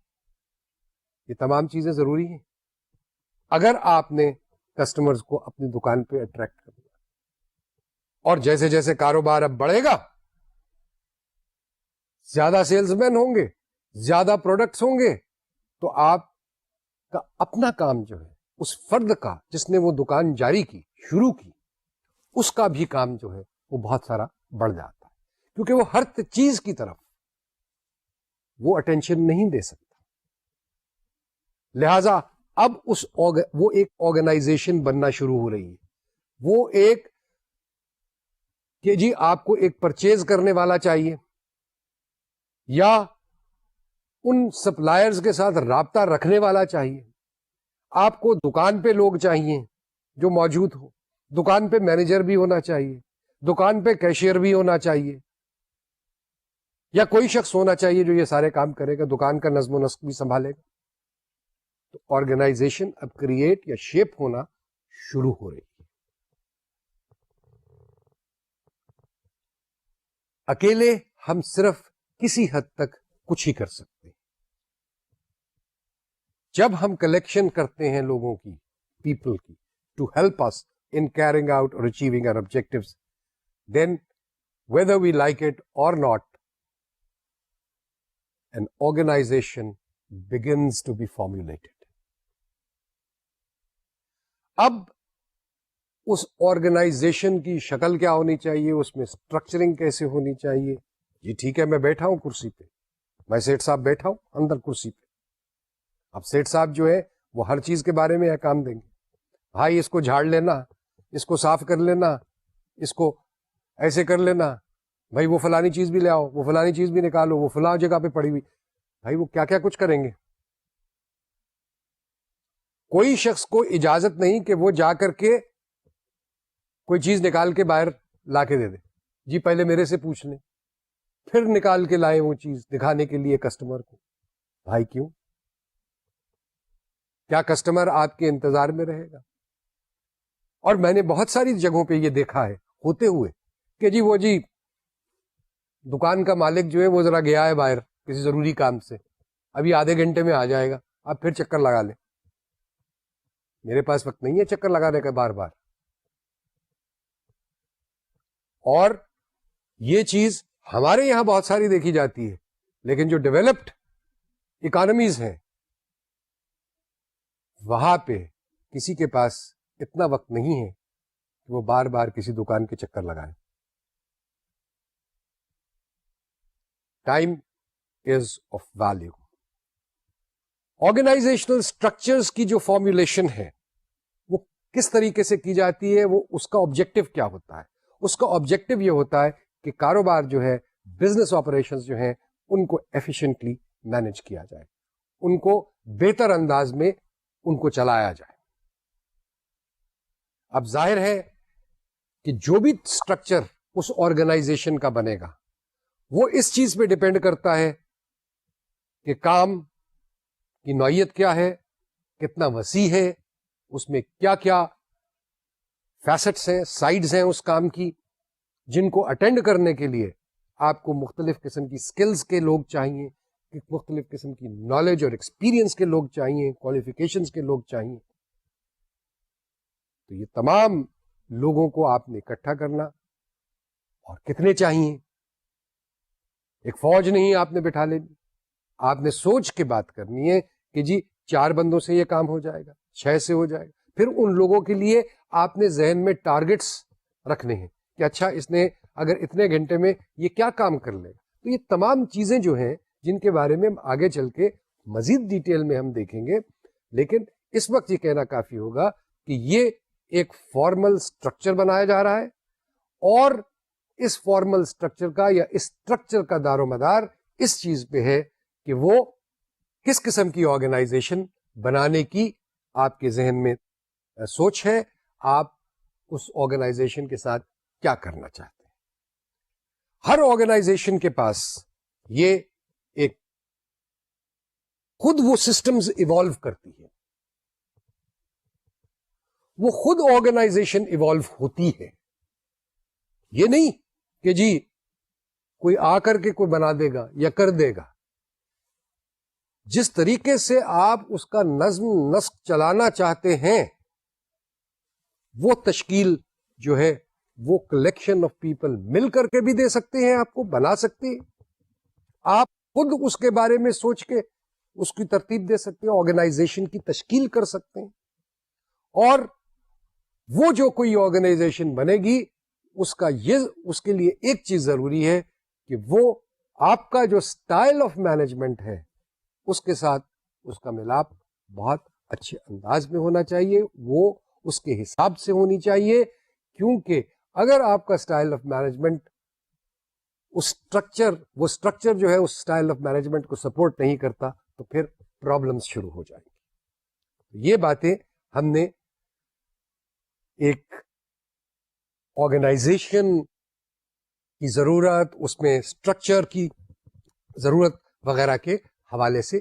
یہ تمام چیزیں ضروری ہیں اگر آپ نے کسٹمرز کو اپنی دکان پہ اٹریکٹ کرنا. اور جیسے جیسے کاروبار اب بڑھے گا، زیادہ سیلز مین ہوں گے، زیادہ پروڈکٹس ہوں گے، تو آپ کا اپنا کام جو ہے اس فرد کا جس نے وہ دکان جاری کی، شروع کی، اس کا بھی کام جو ہے وہ بہت سارا بڑھ جاتا ہے، کیونکہ وہ ہر چیز کی طرف وہ اٹینشن نہیں دے سکتا. لہذا اب وہ ایک آرگنائزیشن بننا شروع ہو رہی ہے. وہ ایک کہ جی آپ کو ایک پرچیز کرنے والا چاہیے، یا ان سپلائرز کے ساتھ رابطہ رکھنے والا چاہیے. آپ کو دکان پہ لوگ چاہیے جو موجود ہو، دکان پہ مینیجر بھی ہونا چاہیے، دکان پہ کیشیئر بھی ہونا چاہیے، یا کوئی شخص ہونا چاہیے جو یہ سارے کام کرے گا، دکان کا نظم و نسق بھی سنبھالے گا. تو آرگنائزیشن اب کریٹ یا شیپ ہونا شروع ہو رہی ہے. اکیلے ہم صرف کسی حد تک کچھ ہی کر سکتے ہیں. جب ہم کلیکشن کرتے ہیں لوگوں کی، پیپل کی، to help us in carrying out اور achieving our objectives, then whether we like it or not, an organization begins to be formulated. اب اس آرگنائزیشن کی شکل کیا ہونی چاہیے، اس میں اسٹرکچرنگ کیسے ہونی چاہیے. جی ٹھیک ہے، میں بیٹھا ہوں کرسی پہ، میں سیٹ صاحب بیٹھا ہوں اندر کرسی پہ. اب سیٹ صاحب جو ہے وہ ہر چیز کے بارے میں کام دیں گے. بھائی اس کو جھاڑ لینا، اس کو صاف کر لینا، اس کو ایسے کر لینا، بھائی وہ فلانی چیز بھی لے آؤ، وہ فلانی چیز بھی نکالو، وہ فلاں جگہ پہ پڑی ہوئی. بھائی وہ کیا کیا کچھ کریں گے. کوئی شخص کو اجازت نہیں کہ وہ جا کر کے کوئی چیز نکال کے باہر لا کے دے دے. جی پہلے میرے سے پوچھ لیں، پھر نکال کے لائیں وہ چیز دکھانے کے لیے کسٹمر کو. بھائی کیوں؟ کیا کسٹمر آپ کے انتظار میں رہے گا؟ اور میں نے بہت ساری جگہوں پہ یہ دیکھا ہے ہوتے ہوئے کہ جی وہ جی دکان کا مالک جو ہے وہ ذرا گیا ہے باہر کسی ضروری کام سے، ابھی آدھے گھنٹے میں آ جائے گا. آپ پھر چکر لگا لیں. میرے پاس وقت نہیں ہے چکر لگانے کا بار بار. اور یہ چیز ہمارے یہاں بہت ساری دیکھی جاتی ہے, لیکن جو ڈیولپڈ اکانومیز ہیں وہاں پہ کسی کے پاس اتنا وقت نہیں ہے کہ وہ بار بار کسی دکان کے چکر لگائیں. Time is of value. Organizational structures کی جو فارمولیشن ہے وہ کس طریقے سے کی جاتی ہے, وہ اس کا آبجیکٹو کیا ہوتا ہے؟ اس کا آبجیکٹو یہ ہوتا ہے کہ کاروبار جو ہے, بزنس آپریشنز جو ہیں, ان کو ایفیشینٹلی مینج کیا جائے, ان کو بہتر انداز میں ان کو چلایا جائے. اب ظاہر ہے کہ جو بھی اسٹرکچر اس آرگنائزیشن کا بنے گا وہ اس چیز پہ ڈپینڈ کرتا ہے کہ کام کی نوعیت کیا ہے, کتنا وسیع ہے, اس میں کیا کیا فیسٹس ہیں, سائڈز ہیں اس کام کی, جن کو اٹینڈ کرنے کے لیے آپ کو مختلف قسم کی سکلز کے لوگ چاہیے, مختلف قسم کی نالج اور ایکسپیرینس کے لوگ چاہیے, کوالیفیکیشنز کے لوگ چاہیے. تو یہ تمام لوگوں کو آپ نے اکٹھا کرنا, اور کتنے چاہیے؟ ایک فوج نہیں آپ نے بٹھا لینی, آپ نے سوچ کے بات کرنی ہے کہ جی 4 بندوں سے یہ کام ہو جائے گا, 6 سے ہو جائے گا. پھر ان لوگوں کے لیے آپ نے ذہن میں ٹارگٹس رکھنے ہیں کہ اچھا اس نے اگر اتنے گھنٹے میں یہ کیا کام کر لے گا. تو یہ تمام چیزیں جو ہیں جن کے بارے میں ہم آگے چل کے مزید ڈیٹیل میں ہم دیکھیں گے, لیکن اس وقت یہ کہنا کافی ہوگا کہ یہ ایک فارمل سٹرکچر بنایا جا رہا ہے, اور اس فارمل سٹرکچر کا یا اس سٹرکچر کا دار و مدار اس چیز پہ ہے کہ وہ کس قسم کی آرگنائزیشن بنانے کی آپ کے ذہن میں سوچ ہے, آپ اس آرگنائزیشن کے ساتھ کیا کرنا چاہتے ہیں. ہر آرگنائزیشن کے پاس یہ ایک خود وہ سسٹمز ایوالو کرتی ہے, وہ خود آرگنائزیشن ایوالو ہوتی ہے. یہ نہیں کہ جی کوئی آ کر کے کوئی بنا دے گا یا کر دے گا. جس طریقے سے آپ اس کا نظم نسق چلانا چاہتے ہیں وہ تشکیل جو ہے وہ کلیکشن آف پیپل مل کر کے بھی دے سکتے ہیں, آپ کو بنا سکتے ہیں, آپ خود اس کے بارے میں سوچ کے اس کی ترتیب دے سکتے ہیں, آرگنائزیشن کی تشکیل کر سکتے ہیں. اور وہ جو کوئی آرگنائزیشن بنے گی اس کے لیے ایک چیز ضروری ہے کہ وہ آپ کا جو سٹائل آف مینجمنٹ ہے اس کے ساتھ اس کا ملاپ بہت اچھے انداز میں ہونا چاہیے, وہ اس کے حساب سے ہونی چاہیے. کیونکہ اگر آپ کا سٹائل آف مینجمنٹ وہ سٹرکچر جو ہے اس سٹائل آف مینجمنٹ کو سپورٹ نہیں کرتا تو پھر پرابلمز شروع ہو جائیں گی. یہ باتیں ہم نے ایک آرگنائزیشن کی ضرورت, اس میں سٹرکچر کی ضرورت وغیرہ کے حوالے سے.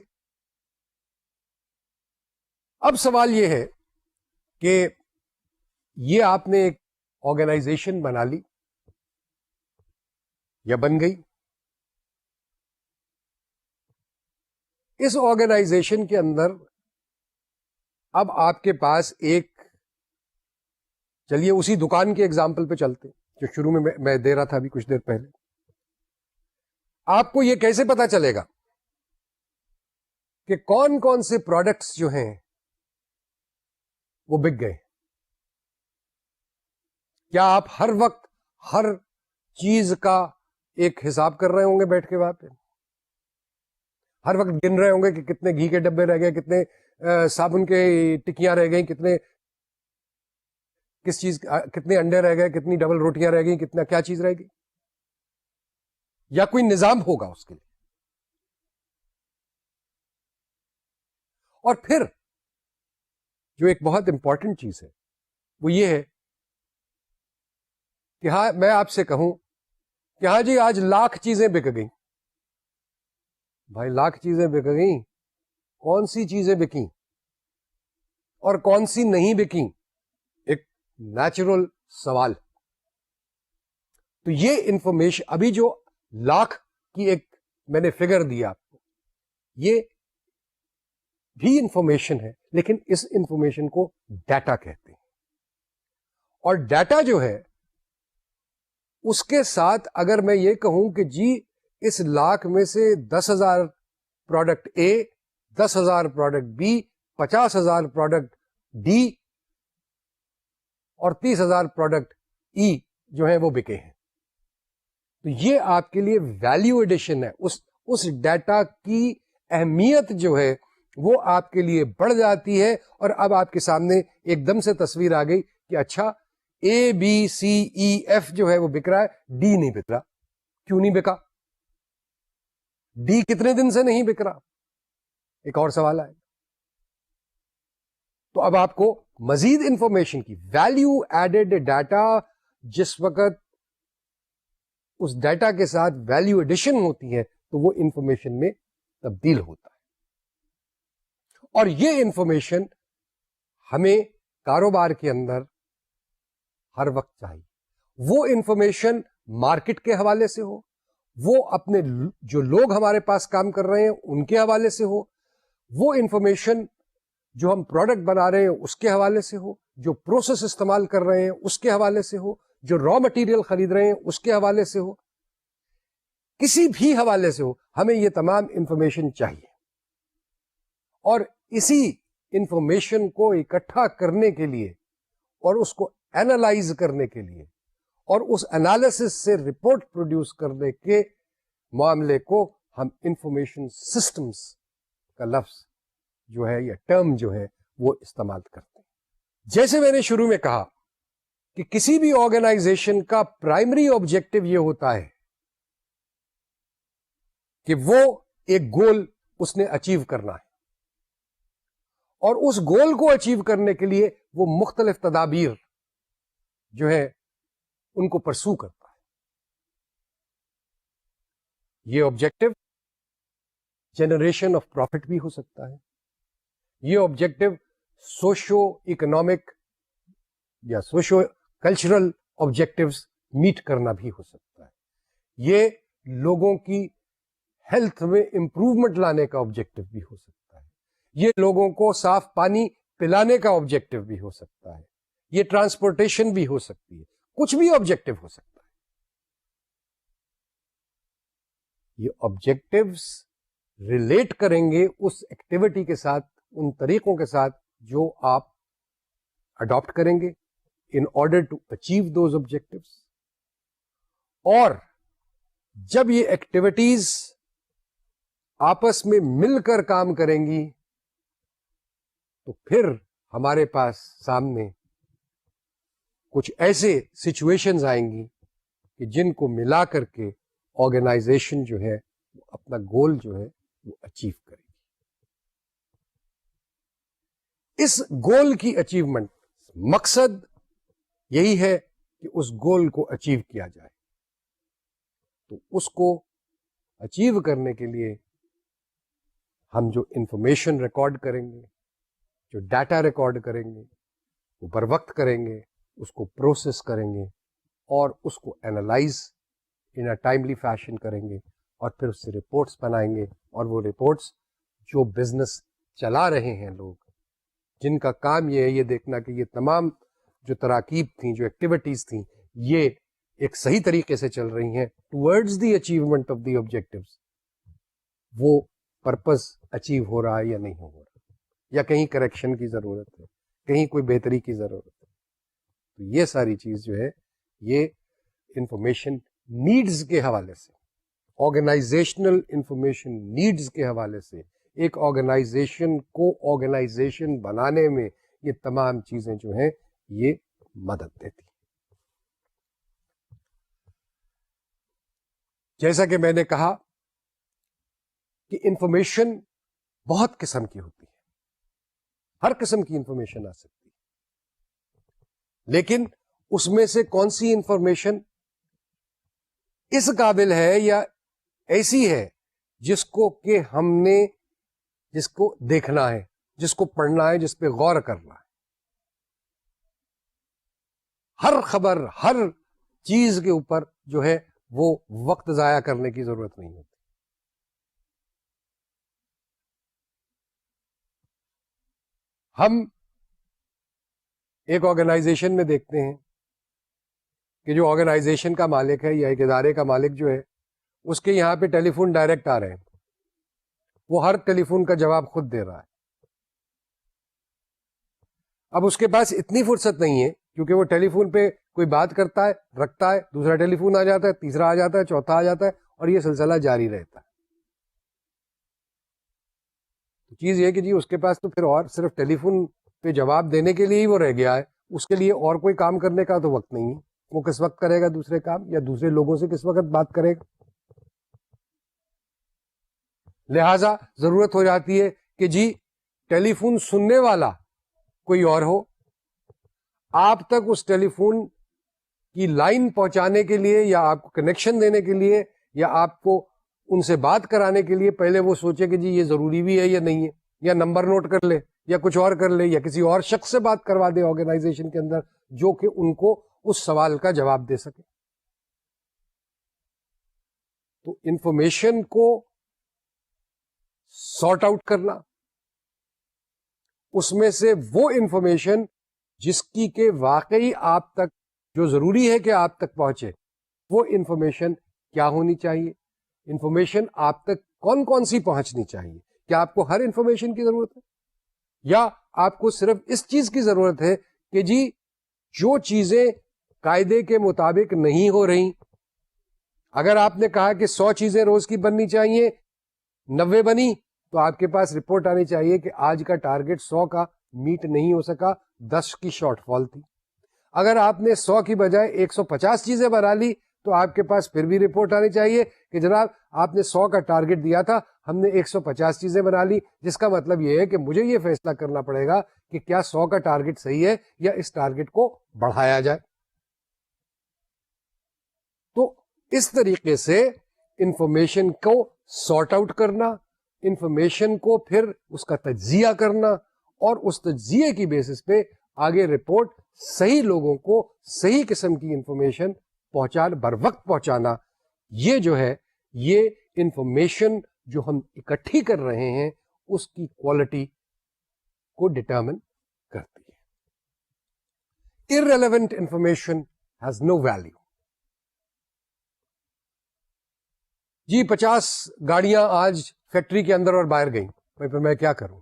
اب سوال یہ ہے کہ یہ آپ نے ایک آرگنائزیشن بنا لی یا بن گئی, اس آرگنائزیشن کے اندر اب آپ کے پاس ایک, چلیے اسی دکان کے ایگزامپل پہ چلتے جو شروع میں دے رہا تھا ابھی کچھ دیر پہلے. آپ کو یہ کیسے پتا چلے گا کہ کون کون سے پروڈکٹس جو ہیں وہ بک گئے؟ کیا آپ ہر وقت ہر چیز کا ایک حساب کر رہے ہوں گے بیٹھ کے وہاں پہ؟ ہر وقت گن رہے ہوں گے کہ کتنے گھی کے ڈبے رہ گئے, کتنے صابن کے ٹکیاں رہ گئی, کتنے انڈے رہ گئے, کتنی ڈبل روٹیاں رہ گئی, کتنا کیا چیز رہ گئی؟ یا کوئی نظام ہوگا اس کے لیے؟ اور پھر جو ایک بہت امپورٹنٹ چیز ہے وہ یہ ہے کہ ہاں میں آپ سے کہوں کہ ہاں جی آج 1,00,000 چیزیں بک گئیں. بھائی 1,00,000 چیزیں بک گئیں, کون سی چیزیں بکیں اور کون سی نہیں بکیں؟ ایک نیچرل سوال. تو یہ انفارمیشن ابھی جو 1,00,000 کی ایک میں نے فگر دیا آپ کو, یہ بھی انفارمیشن ہے, لیکن اس انفارمیشن کو ڈیٹا کہتے ہیں. اور ڈیٹا جو ہے اس کے ساتھ اگر میں یہ کہوں کہ جی اس لاکھ میں سے 10,000 product A, 10,000 product B, 50,000 product D اور 30,000 پروڈکٹ ای جو ہیں وہ بکے ہیں, تو یہ آپ کے لیے ویلیو ایڈیشن ہے. اس ڈیٹا کی اہمیت جو ہے وہ آپ کے لیے بڑھ جاتی ہے. اور اب آپ کے سامنے ایک دم سے تصویر آ گئی کہ اچھا اے بی سی ای ایف جو ہے وہ بک رہا ہے, ڈی نہیں بک رہا. کیوں نہیں بکا؟ ڈی کتنے دن سے نہیں بک رہا؟ ایک اور سوال آئے. تو اب آپ کو مزید انفارمیشن کی ویلیو ایڈڈ ڈیٹا, جس وقت اس ڈیٹا کے ساتھ ویلیو ایڈیشن ہوتی ہے تو وہ انفارمیشن میں تبدیل ہوتا ہے. اور یہ انفارمیشن ہمیں کاروبار کے اندر ہر وقت چاہیے. وہ انفارمیشن مارکیٹ کے حوالے سے ہو, وہ اپنے جو لوگ ہمارے پاس کام کر رہے ہیں ان کے حوالے سے ہو, وہ انفارمیشن جو ہم پروڈکٹ بنا رہے ہیں اس کے حوالے سے ہو, جو پروسیس استعمال کر رہے ہیں اس کے حوالے سے ہو, جو را مٹیریل خرید رہے ہیں اس کے حوالے سے ہو, کسی بھی حوالے سے ہو, ہمیں یہ تمام انفارمیشن چاہیے. اور اسی انفارمیشن کو اکٹھا کرنے کے لیے اور اس کو اینالائز کرنے کے لیے اور اس انالیسس سے رپورٹ پروڈیوس کرنے کے معاملے کو ہم انفارمیشن سسٹمز کا لفظ جو ہے یا ٹرم جو ہے وہ استعمال کرتے ہیں. جیسے میں نے شروع میں کہا کہ کسی بھی آرگنائزیشن کا پرائمری آبجیکٹو یہ ہوتا ہے کہ وہ ایک گول اس نے اچیو کرنا ہے, اور اس گول کو اچیو کرنے کے لیے وہ مختلف تدابیر جو ہے ان کو پرسو کرتا ہے. یہ آبجیکٹو جنریشن آف پروفٹ بھی ہو سکتا ہے, یہ آبجیکٹو سوشو اکنامک یا سوشو کلچرل آبجیکٹوز میٹ کرنا بھی ہو سکتا ہے, یہ لوگوں کی ہیلتھ میں امپروومنٹ لانے کا آبجیکٹو بھی ہو سکتا ہے, یہ لوگوں کو صاف پانی پلانے کا آبجیکٹو بھی ہو سکتا ہے, یہ ٹرانسپورٹیشن بھی ہو سکتی ہے, کچھ بھی آبجیکٹو ہو سکتا ہے. یہ آبجیکٹوز ریلیٹ کریں گے اس ایکٹیویٹی کے ساتھ, ان طریقوں کے ساتھ جو آپ اڈاپٹ کریں گے in order to achieve those objectives. اور جب یہ ایکٹیویٹیز آپس میں مل کر کام کریں گی تو پھر ہمارے پاس سامنے کچھ ایسے سچویشنز آئیں گی کہ جن کو ملا کر کے آرگنائزیشن جو ہے وہ اپنا گول جو ہے وہ اچیو کرے گی. اس گول کی اچیومنٹ مقصد یہی ہے کہ اس گول کو اچیو کیا جائے. تو اس کو اچیو کرنے کے لیے ہم جو انفارمیشن ریکارڈ کریں گے, جو ڈیٹا ریکارڈ کریں گے, وہ بر وقت کریں گے, اس کو پروسیس کریں گے اور اس کو analyse in a timely fashion کریں گے, اور پھر اس سے رپورٹس بنائیں گے. اور وہ رپورٹس جو بزنس چلا رہے ہیں لوگ, جن کا کام یہ ہے یہ دیکھنا کہ یہ تمام جو تراکیب تھیں, جو ایکٹیویٹیز تھیں, یہ ایک صحیح طریقے سے چل رہی ہیں towards the achievement of the objectives, وہ پرپز اچیو ہو رہا ہے یا نہیں ہو رہا, یا کہیں کریکشن کی ضرورت ہے, کہیں کوئی بہتری کی ضرورت ہے. تو یہ ساری چیز جو ہے یہ انفارمیشن نیڈز کے حوالے سے, آرگنائزیشنل انفارمیشن نیڈز کے حوالے سے, ایک آرگنائزیشن کو آرگنائزیشن بنانے میں یہ تمام چیزیں جو ہیں یہ مدد دیتی. جیسا کہ میں نے کہا کہ انفارمیشن بہت قسم کی ہوتی ہے, ہر قسم کی انفارمیشن آ سکتی ہے, لیکن اس میں سے کون سی انفارمیشن اس قابل ہے یا ایسی ہے جس کو کہ ہم نے جس کو دیکھنا ہے, جس کو پڑھنا ہے, جس پہ غور کرنا ہے. ہر خبر, ہر چیز کے اوپر جو ہے وہ وقت ضائع کرنے کی ضرورت نہیں ہوتی. ہم ایک آرگنائزیشن میں دیکھتے ہیں کہ جو آرگنائزیشن کا مالک ہے یا ایک ادارے کا مالک جو ہے اس کے یہاں پہ ٹیلی فون ڈائریکٹ آ رہے ہیں, وہ ہر ٹیلی فون کا جواب خود دے رہا ہے. اب اس کے پاس اتنی فرصت نہیں ہے کیونکہ وہ ٹیلی فون پہ کوئی بات کرتا ہے, رکھتا ہے, دوسرا ٹیلی فون آ جاتا ہے, تیسرا آ جاتا ہے, چوتھا آ جاتا ہے, اور یہ سلسلہ جاری رہتا ہے. تو چیز یہ کہ جی اس کے پاس تو پھر اور صرف ٹیلی فون پہ جواب دینے کے لیے ہی وہ رہ گیا ہے, اس کے لیے اور کوئی کام کرنے کا تو وقت نہیں ہے. وہ کس وقت کرے گا دوسرے کام, یا دوسرے لوگوں سے کس وقت بات کرے گا؟ لہذا ضرورت ہو جاتی ہے کہ جی ٹیلی فون سننے والا کوئی اور ہو, آپ تک اس ٹیلی فون کی لائن پہنچانے کے لیے یا آپ کو کنیکشن دینے کے لیے یا آپ کو ان سے بات کرانے کے لیے پہلے وہ سوچے کہ جی یہ ضروری بھی ہے یا نہیں ہے, یا نمبر نوٹ کر لے یا کچھ اور کر لے, یا کسی اور شخص سے بات کروا دے آرگنائزیشن کے اندر جو کہ ان کو اس سوال کا جواب دے سکے. تو انفارمیشن کو سارٹ آؤٹ کرنا, اس میں سے وہ انفارمیشن جس کی کہ واقعی آپ تک جو ضروری ہے کہ آپ تک پہنچے, وہ انفارمیشن کیا ہونی چاہیے, انفارمیشن آپ تک کون کون سی پہنچنی چاہیے, کیا آپ کو ہر انفارمیشن کی ضرورت ہے یا آپ کو صرف اس چیز کی ضرورت ہے کہ جی جو چیزیں قاعدے کے مطابق نہیں ہو رہی, اگر آپ نے کہا کہ 100 چیزیں روز کی بننی چاہیے, 90 بنی, تو آپ کے پاس رپورٹ آنی چاہیے کہ آج کا ٹارگٹ 100 کا میٹ نہیں ہو سکا, 10 کی شارٹ فال تھی. اگر آپ نے 100 کی بجائے 150 چیزیں بنا لی تو آپ کے پاس پھر بھی رپورٹ آنی چاہیے کہ جناب آپ نے 100 کا ٹارگٹ دیا تھا, ہم نے 150 چیزیں بنا لی, جس کا مطلب یہ ہے کہ مجھے یہ فیصلہ کرنا پڑے گا کہ کیا 100 کا ٹارگٹ صحیح ہے یا اس ٹارگٹ کو بڑھایا جائے. تو اس طریقے سے انفارمیشن کو سارٹ آؤٹ کرنا, انفارمیشن کو پھر اس کا تجزیہ کرنا, اور اس تجزیے کی بیسس پہ آگے رپورٹ صحیح لوگوں کو صحیح قسم کی انفارمیشن پہنچانا, بر وقت پہنچانا, یہ جو ہے یہ انفارمیشن جو ہم اکٹھی کر رہے ہیں اس کی کوالٹی کو ڈٹرمن کرتی ہے. irrelevant information has no value. جی 50 گاڑیاں آج فیکٹری کے اندر اور باہر گئیں, بھائی پھر میں کیا کروں؟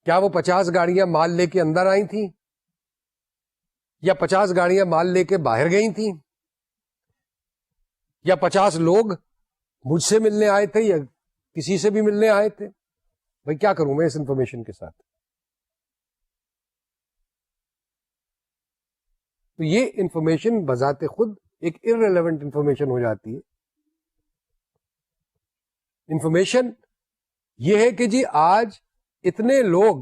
کیا وہ 50 گاڑیاں مال لے کے اندر آئی تھیں یا 50 گاڑیاں مال لے کے باہر گئی تھیں, یا 50 لوگ مجھ سے ملنے آئے تھے یا کسی سے بھی ملنے آئے تھے؟ بھائی کیا کروں میں اس انفارمیشن کے ساتھ؟ تو یہ انفارمیشن بذات خود ایک irrelevant انفارمیشن ہو جاتی ہے. انفارمیشن یہ ہے کہ جی آج اتنے لوگ,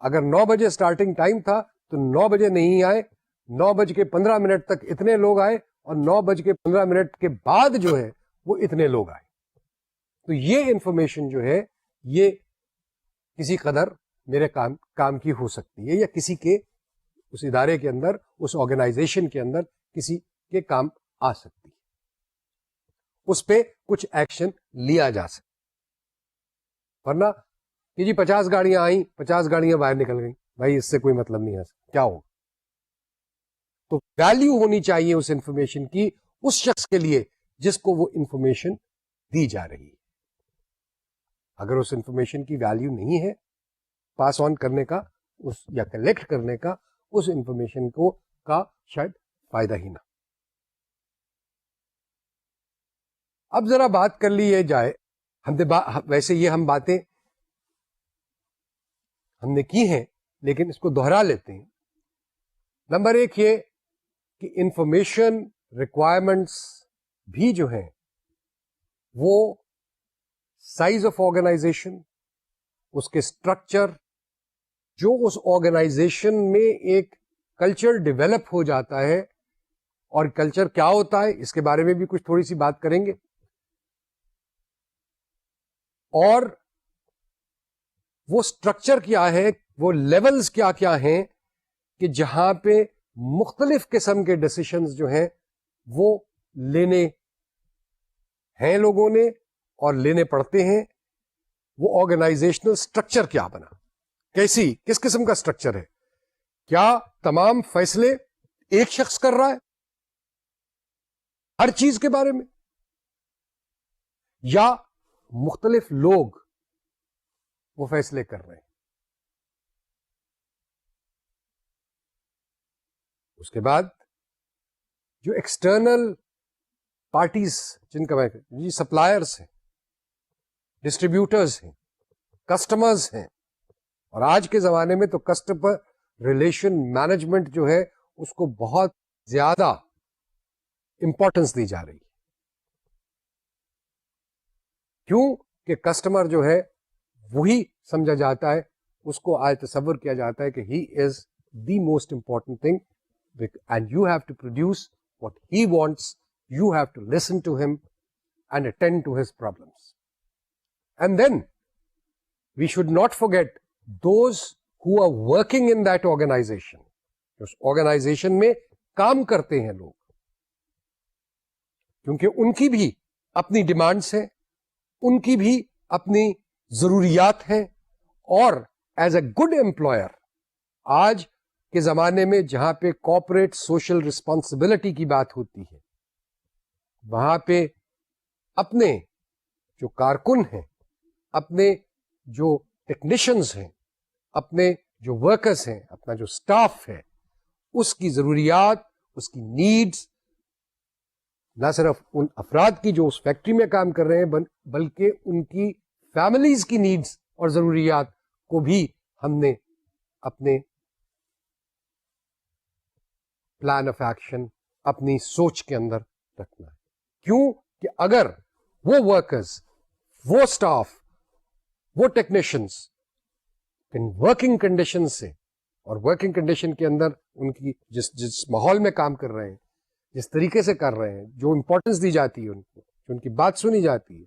اگر 9 بجے سٹارٹنگ ٹائم تھا تو 9 بجے نہیں آئے, 9:15 تک اتنے لوگ آئے, اور 9:15 کے بعد جو ہے وہ اتنے لوگ آئے. تو یہ انفارمیشن جو ہے یہ کسی قدر میرے کام کی ہو سکتی ہے, یا کسی کے اس ادارے کے اندر, اس آرگنائزیشن کے اندر کسی کے کام آ سکتی ہے, اس پہ کچھ ایکشن لیا جا سکتا. ورنہ کہ جی 50 گاڑیاں آئیں, 50 گاڑیاں باہر نکل گئیں, بھائی اس سے کوئی مطلب نہیں ہے, کیا ہوگا؟ تو ویلیو ہونی چاہیے اس انفارمیشن کی اس شخص کے لیے جس کو وہ انفارمیشن دی جا رہی ہے. اگر اس انفارمیشن کی ویلیو نہیں ہے پاس آن کرنے کا یا کلیکٹ کرنے کا, اس انفارمیشن کو کا شاید فائدہ ہی نہ. اب ذرا بات کر لی جائے, ویسے یہ ہم باتیں ہم نے کی ہیں لیکن اس کو دوہرا لیتے ہیں. نمبر 1 یہ کہ انفارمیشن ریکوائرمنٹس بھی جو ہیں وہ سائز آف آرگنائزیشن, اس کے اسٹرکچر, جو اس آرگنائزیشن میں ایک کلچر ڈیولپ ہو جاتا ہے, اور کلچر کیا ہوتا ہے اس کے بارے میں بھی کچھ تھوڑی سی بات کریں گے, اور وہ اسٹرکچر کیا ہے, وہ لیولز کیا کیا ہیں کہ جہاں پہ مختلف قسم کے ڈیسیشنز جو ہیں وہ لینے ہیں لوگوں نے اور لینے پڑتے ہیں, وہ آرگنائزیشنل اسٹرکچر کیا بنا. کس قسم کا اسٹرکچر ہے؟ کیا تمام فیصلے ایک شخص کر رہا ہے ہر چیز کے بارے میں، یا مختلف لوگ وہ فیصلے کر رہے ہیں؟ اس کے بعد جو ایکسٹرنل پارٹیز جن کا میں سپلائرز ہیں، ڈسٹریبیوٹرز ہیں، کسٹمرز ہیں، اور آج کے زمانے میں تو کسٹمر ریلیشن مینجمنٹ جو ہے اس کو بہت زیادہ امپورٹنس دی جا رہی ہے. کیوں کہ کسٹمر جو ہے وہی سمجھا جاتا ہے، اس کو آج تصور کیا جاتا ہے کہ he is the most important thing and you have to produce what he wants. You have to listen to him and attend to his problems. And then we should not forget those who are working in that organization. اس organization میں کام کرتے ہیں لوگ، کیونکہ ان کی بھی اپنی demands ہیں، ان کی بھی اپنی ضروریات ہیں، اور ایز اے گڈ امپلائر آج کے زمانے میں جہاں پہ کارپوریٹ سوشل ریسپانسبلٹی کی بات ہوتی ہے، وہاں پہ اپنے جو کارکن ہیں، اپنے جو ٹیکنیشینز ہیں، اپنے جو ورکرز ہیں، اپنا جو سٹاف ہے، اس کی ضروریات، اس کی نیڈز، نہ صرف ان افراد کی جو اس فیکٹری میں کام کر رہے ہیں بلکہ ان کی فیملیز کی نیڈز اور ضروریات کو بھی ہم نے اپنے پلان آف ایکشن، اپنی سوچ کے اندر رکھنا ہے. کیوں کہ اگر وہ ورکرز، وہ سٹاف، وہ ٹیکنیشینز ورکنگ کنڈیشن سے، اور ورکنگ کنڈیشن کے اندر ان کی جس ماحول میں کام کر رہے ہیں، جس طریقے سے کر رہے ہیں، جو امپورٹنس دی جاتی ہے ان کو، جو ان کی بات سنی جاتی ہے،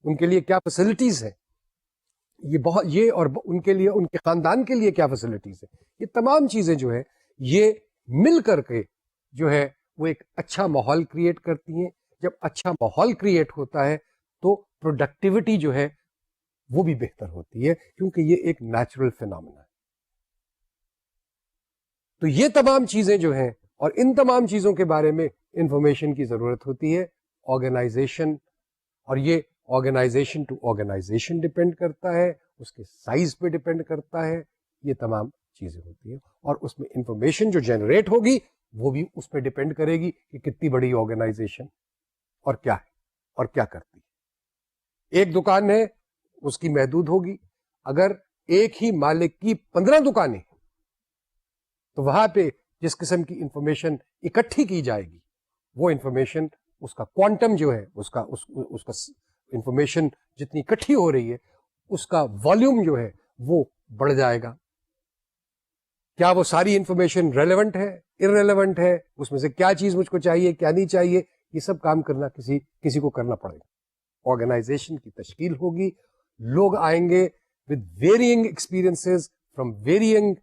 ان کے لیے کیا فیسلٹیز ہیں، یہ اور ان کے لیے، ان کے خاندان کے لیے کیا فیسلٹیز ہیں، یہ تمام چیزیں جو ہے یہ مل کر کے جو ہے وہ ایک اچھا ماحول کریٹ کرتی ہیں. جب اچھا ماحول کریٹ ہوتا ہے تو پروڈکٹیوٹی جو ہے وہ بھی بہتر ہوتی ہے، کیونکہ یہ ایک نیچرل فینامنا ہے. تو یہ تمام چیزیں جو ہیں، اور ان تمام چیزوں کے بارے میں انفارمیشن کی ضرورت ہوتی ہے آرگنائزیشن، اور یہ آرگنائزیشن ٹو آرگنائزیشن ڈپینڈ کرتا ہے، اس کے سائز پہ ڈپینڈ کرتا ہے، یہ تمام چیزیں ہوتی ہیں. اور اس میں انفارمیشن جو جنریٹ ہوگی وہ بھی اس پہ ڈپینڈ کرے گی کہ کتنی بڑی آرگنائزیشن اور کیا ہے اور کیا کرتی ہے. ایک دکان ہے، اس کی محدود ہوگی. اگر ایک ہی مالک کی 15 دکانیں ہیں تو وہاں پہ جس قسم کی انفارمیشن اکٹھی کی جائے گی، وہ انفارمیشن، اس کا کوانٹم جو ہے، اس کا انفارمیشن جتنی اکٹھی ہو رہی ہے، اس کا والیوم جو ہے وہ بڑھ جائے گا. کیا وہ ساری انفارمیشن ریلیونٹ ہے، ارریلیونٹ ہے، اس میں سے کیا چیز مجھ کو چاہیے، کیا نہیں چاہیے، یہ سب کام کرنا کسی کو کرنا پڑے گا. آرگنائزیشن کی تشکیل ہوگی، لوگ آئیں گے with varying experiences from varying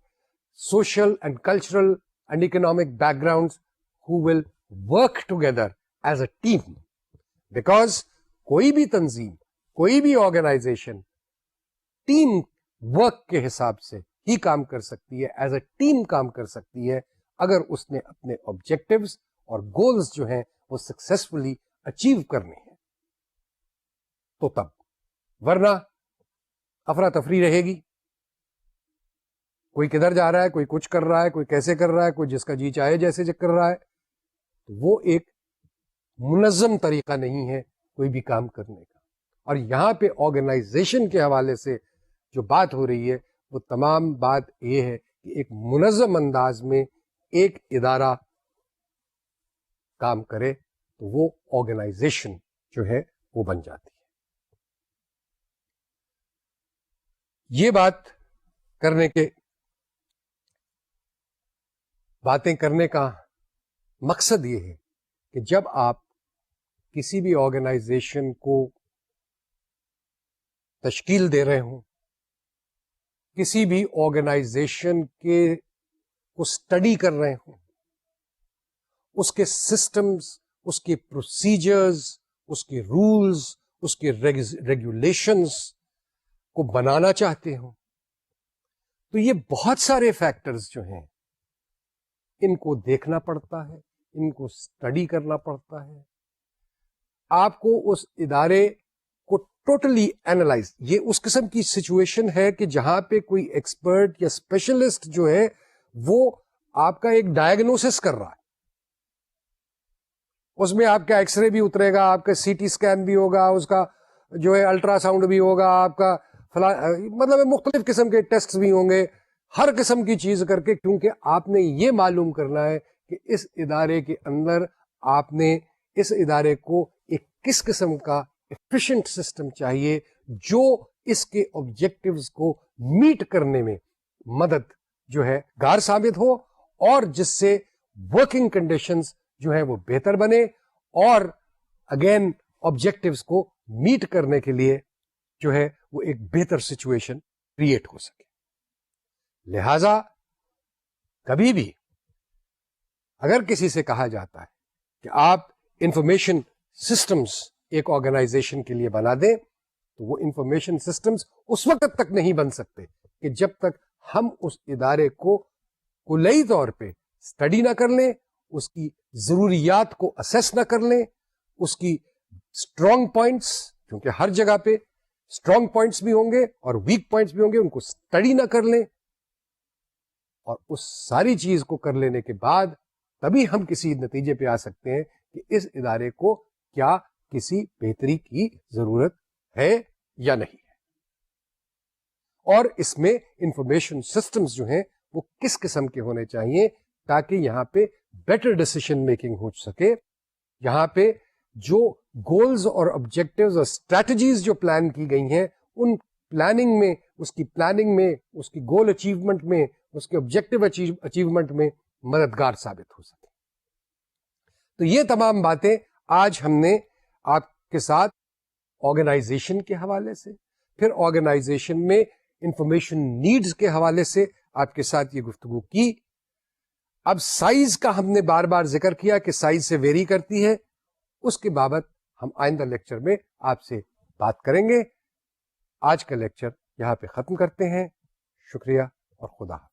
social and cultural and economic backgrounds who will work together as a team. Because کوئی بھی تنظیم، کوئی بھی آرگنائزیشن ٹیم ورک کے حساب سے ہی کام کر سکتی ہے، ایز اے ٹیم کام کر سکتی ہے، اگر اس نے اپنے آبجیکٹیوز اور گولز جو ہیں وہ سکسیسفلی اچیو کرنے ہیں تو تب. ورنہ افراتفری رہے گی، کوئی کدھر جا رہا ہے، کوئی کچھ کر رہا ہے، کوئی کیسے کر رہا ہے، کوئی جس کا جی چاہے جیسے کر رہا ہے. تو وہ ایک منظم طریقہ نہیں ہے کوئی بھی کام کرنے کا. اور یہاں پہ آرگنائزیشن کے حوالے سے جو بات ہو رہی ہے وہ تمام بات یہ ہے کہ ایک منظم انداز میں ایک ادارہ کام کرے تو وہ آرگنائزیشن جو ہے وہ بن جاتی ہے. یہ باتیں کرنے کا مقصد یہ ہے کہ جب آپ کسی بھی آرگنائزیشن کو تشکیل دے رہے ہوں، کسی بھی آرگنائزیشن کو اسٹڈی کر رہے ہوں، اس کے سسٹمز، اس کے پروسیجرز، اس کے رولز، اس کے ریگولیشنز کو بنانا چاہتے ہوں، تو یہ بہت سارے فیکٹرز جو ہیں ان کو دیکھنا پڑتا ہے, ان کو اسٹڈی کرنا پڑتا ہے. آپ کو اس ادارے کو ٹوٹلی اینالائز, یہ اس قسم کی سچویشن ہے کہ جہاں پہ کوئی ایکسپرٹ یا اسپیشلسٹ جو ہے وہ آپ کا ایک ڈائگنوسس کر رہا ہے. اس میں آپ کا ایکس رے بھی اترے گا, آپ کا سی ٹی اسکین بھی ہوگا, اس کا جو ہے الٹرا ساؤنڈ بھی ہوگا, آپ کا مطلب مختلف قسم کے ٹیسٹ بھی ہوں گے, ہر قسم کی چیز کر کے, کیونکہ آپ نے یہ معلوم کرنا ہے کہ اس ادارے کے اندر آپ نے اس ادارے کو ایک کس قسم کا ایفیشینٹ سسٹم چاہیے جو اس کے آبجیکٹیوز کو میٹ کرنے میں مدد جو ہے گار ثابت ہو, اور جس سے ورکنگ کنڈیشنز جو ہے وہ بہتر بنے, اور اگین آبجیکٹیوز کو میٹ کرنے کے لیے جو ہے وہ ایک بہتر سچویشن کریٹ ہو سکے. لہذا کبھی بھی اگر کسی سے کہا جاتا ہے کہ آپ انفارمیشن سسٹمز ایک آرگنائزیشن کے لیے بنا دیں, تو وہ انفارمیشن سسٹمز اس وقت تک نہیں بن سکتے کہ جب تک ہم اس ادارے کو کلی طور پہ اسٹڈی نہ کر لیں, اس کی ضروریات کو اسیس نہ کر لیں, اس کی اسٹرانگ پوائنٹس, کیونکہ ہر جگہ پہ اسٹرانگ پوائنٹس بھی ہوں گے اور ویک پوائنٹس بھی ہوں گے, ان کو اسٹڈی نہ کر لیں, اور اس ساری چیز کو کر لینے کے بعد تبھی ہم کسی نتیجے پہ آ سکتے ہیں کہ اس ادارے کو کیا کسی بہتری کی ضرورت ہے یا نہیں ہے, اور اس میں انفارمیشن سسٹمز جو ہیں وہ کس قسم کے ہونے چاہیے تاکہ یہاں پہ بیٹر ڈیسیشن میکنگ ہو سکے. یہاں پہ جو گولز اور آبجیکٹیوز اور اسٹریٹجیز جو پلان کی گئی ہیں, ان پلاننگ میں, اس کی پلاننگ میں, اس کی گول اچیومنٹ میں, اس کے آبجیکٹیو اچیومنٹ میں مددگار ثابت ہو سکے. تو یہ تمام باتیں آج ہم نے آپ کے ساتھ آرگنائزیشن کے حوالے سے, پھر آرگنائزیشن میں انفارمیشن نیڈز کے حوالے سے آپ کے ساتھ یہ گفتگو کی. اب سائز کا ہم نے بار بار ذکر کیا کہ سائز سے ویری کرتی ہے, اس کے بابت ہم آئندہ لیکچر میں آپ سے بات کریں گے. آج کا لیکچر یہاں پہ ختم کرتے ہیں. شکریہ اور خدا حافظ.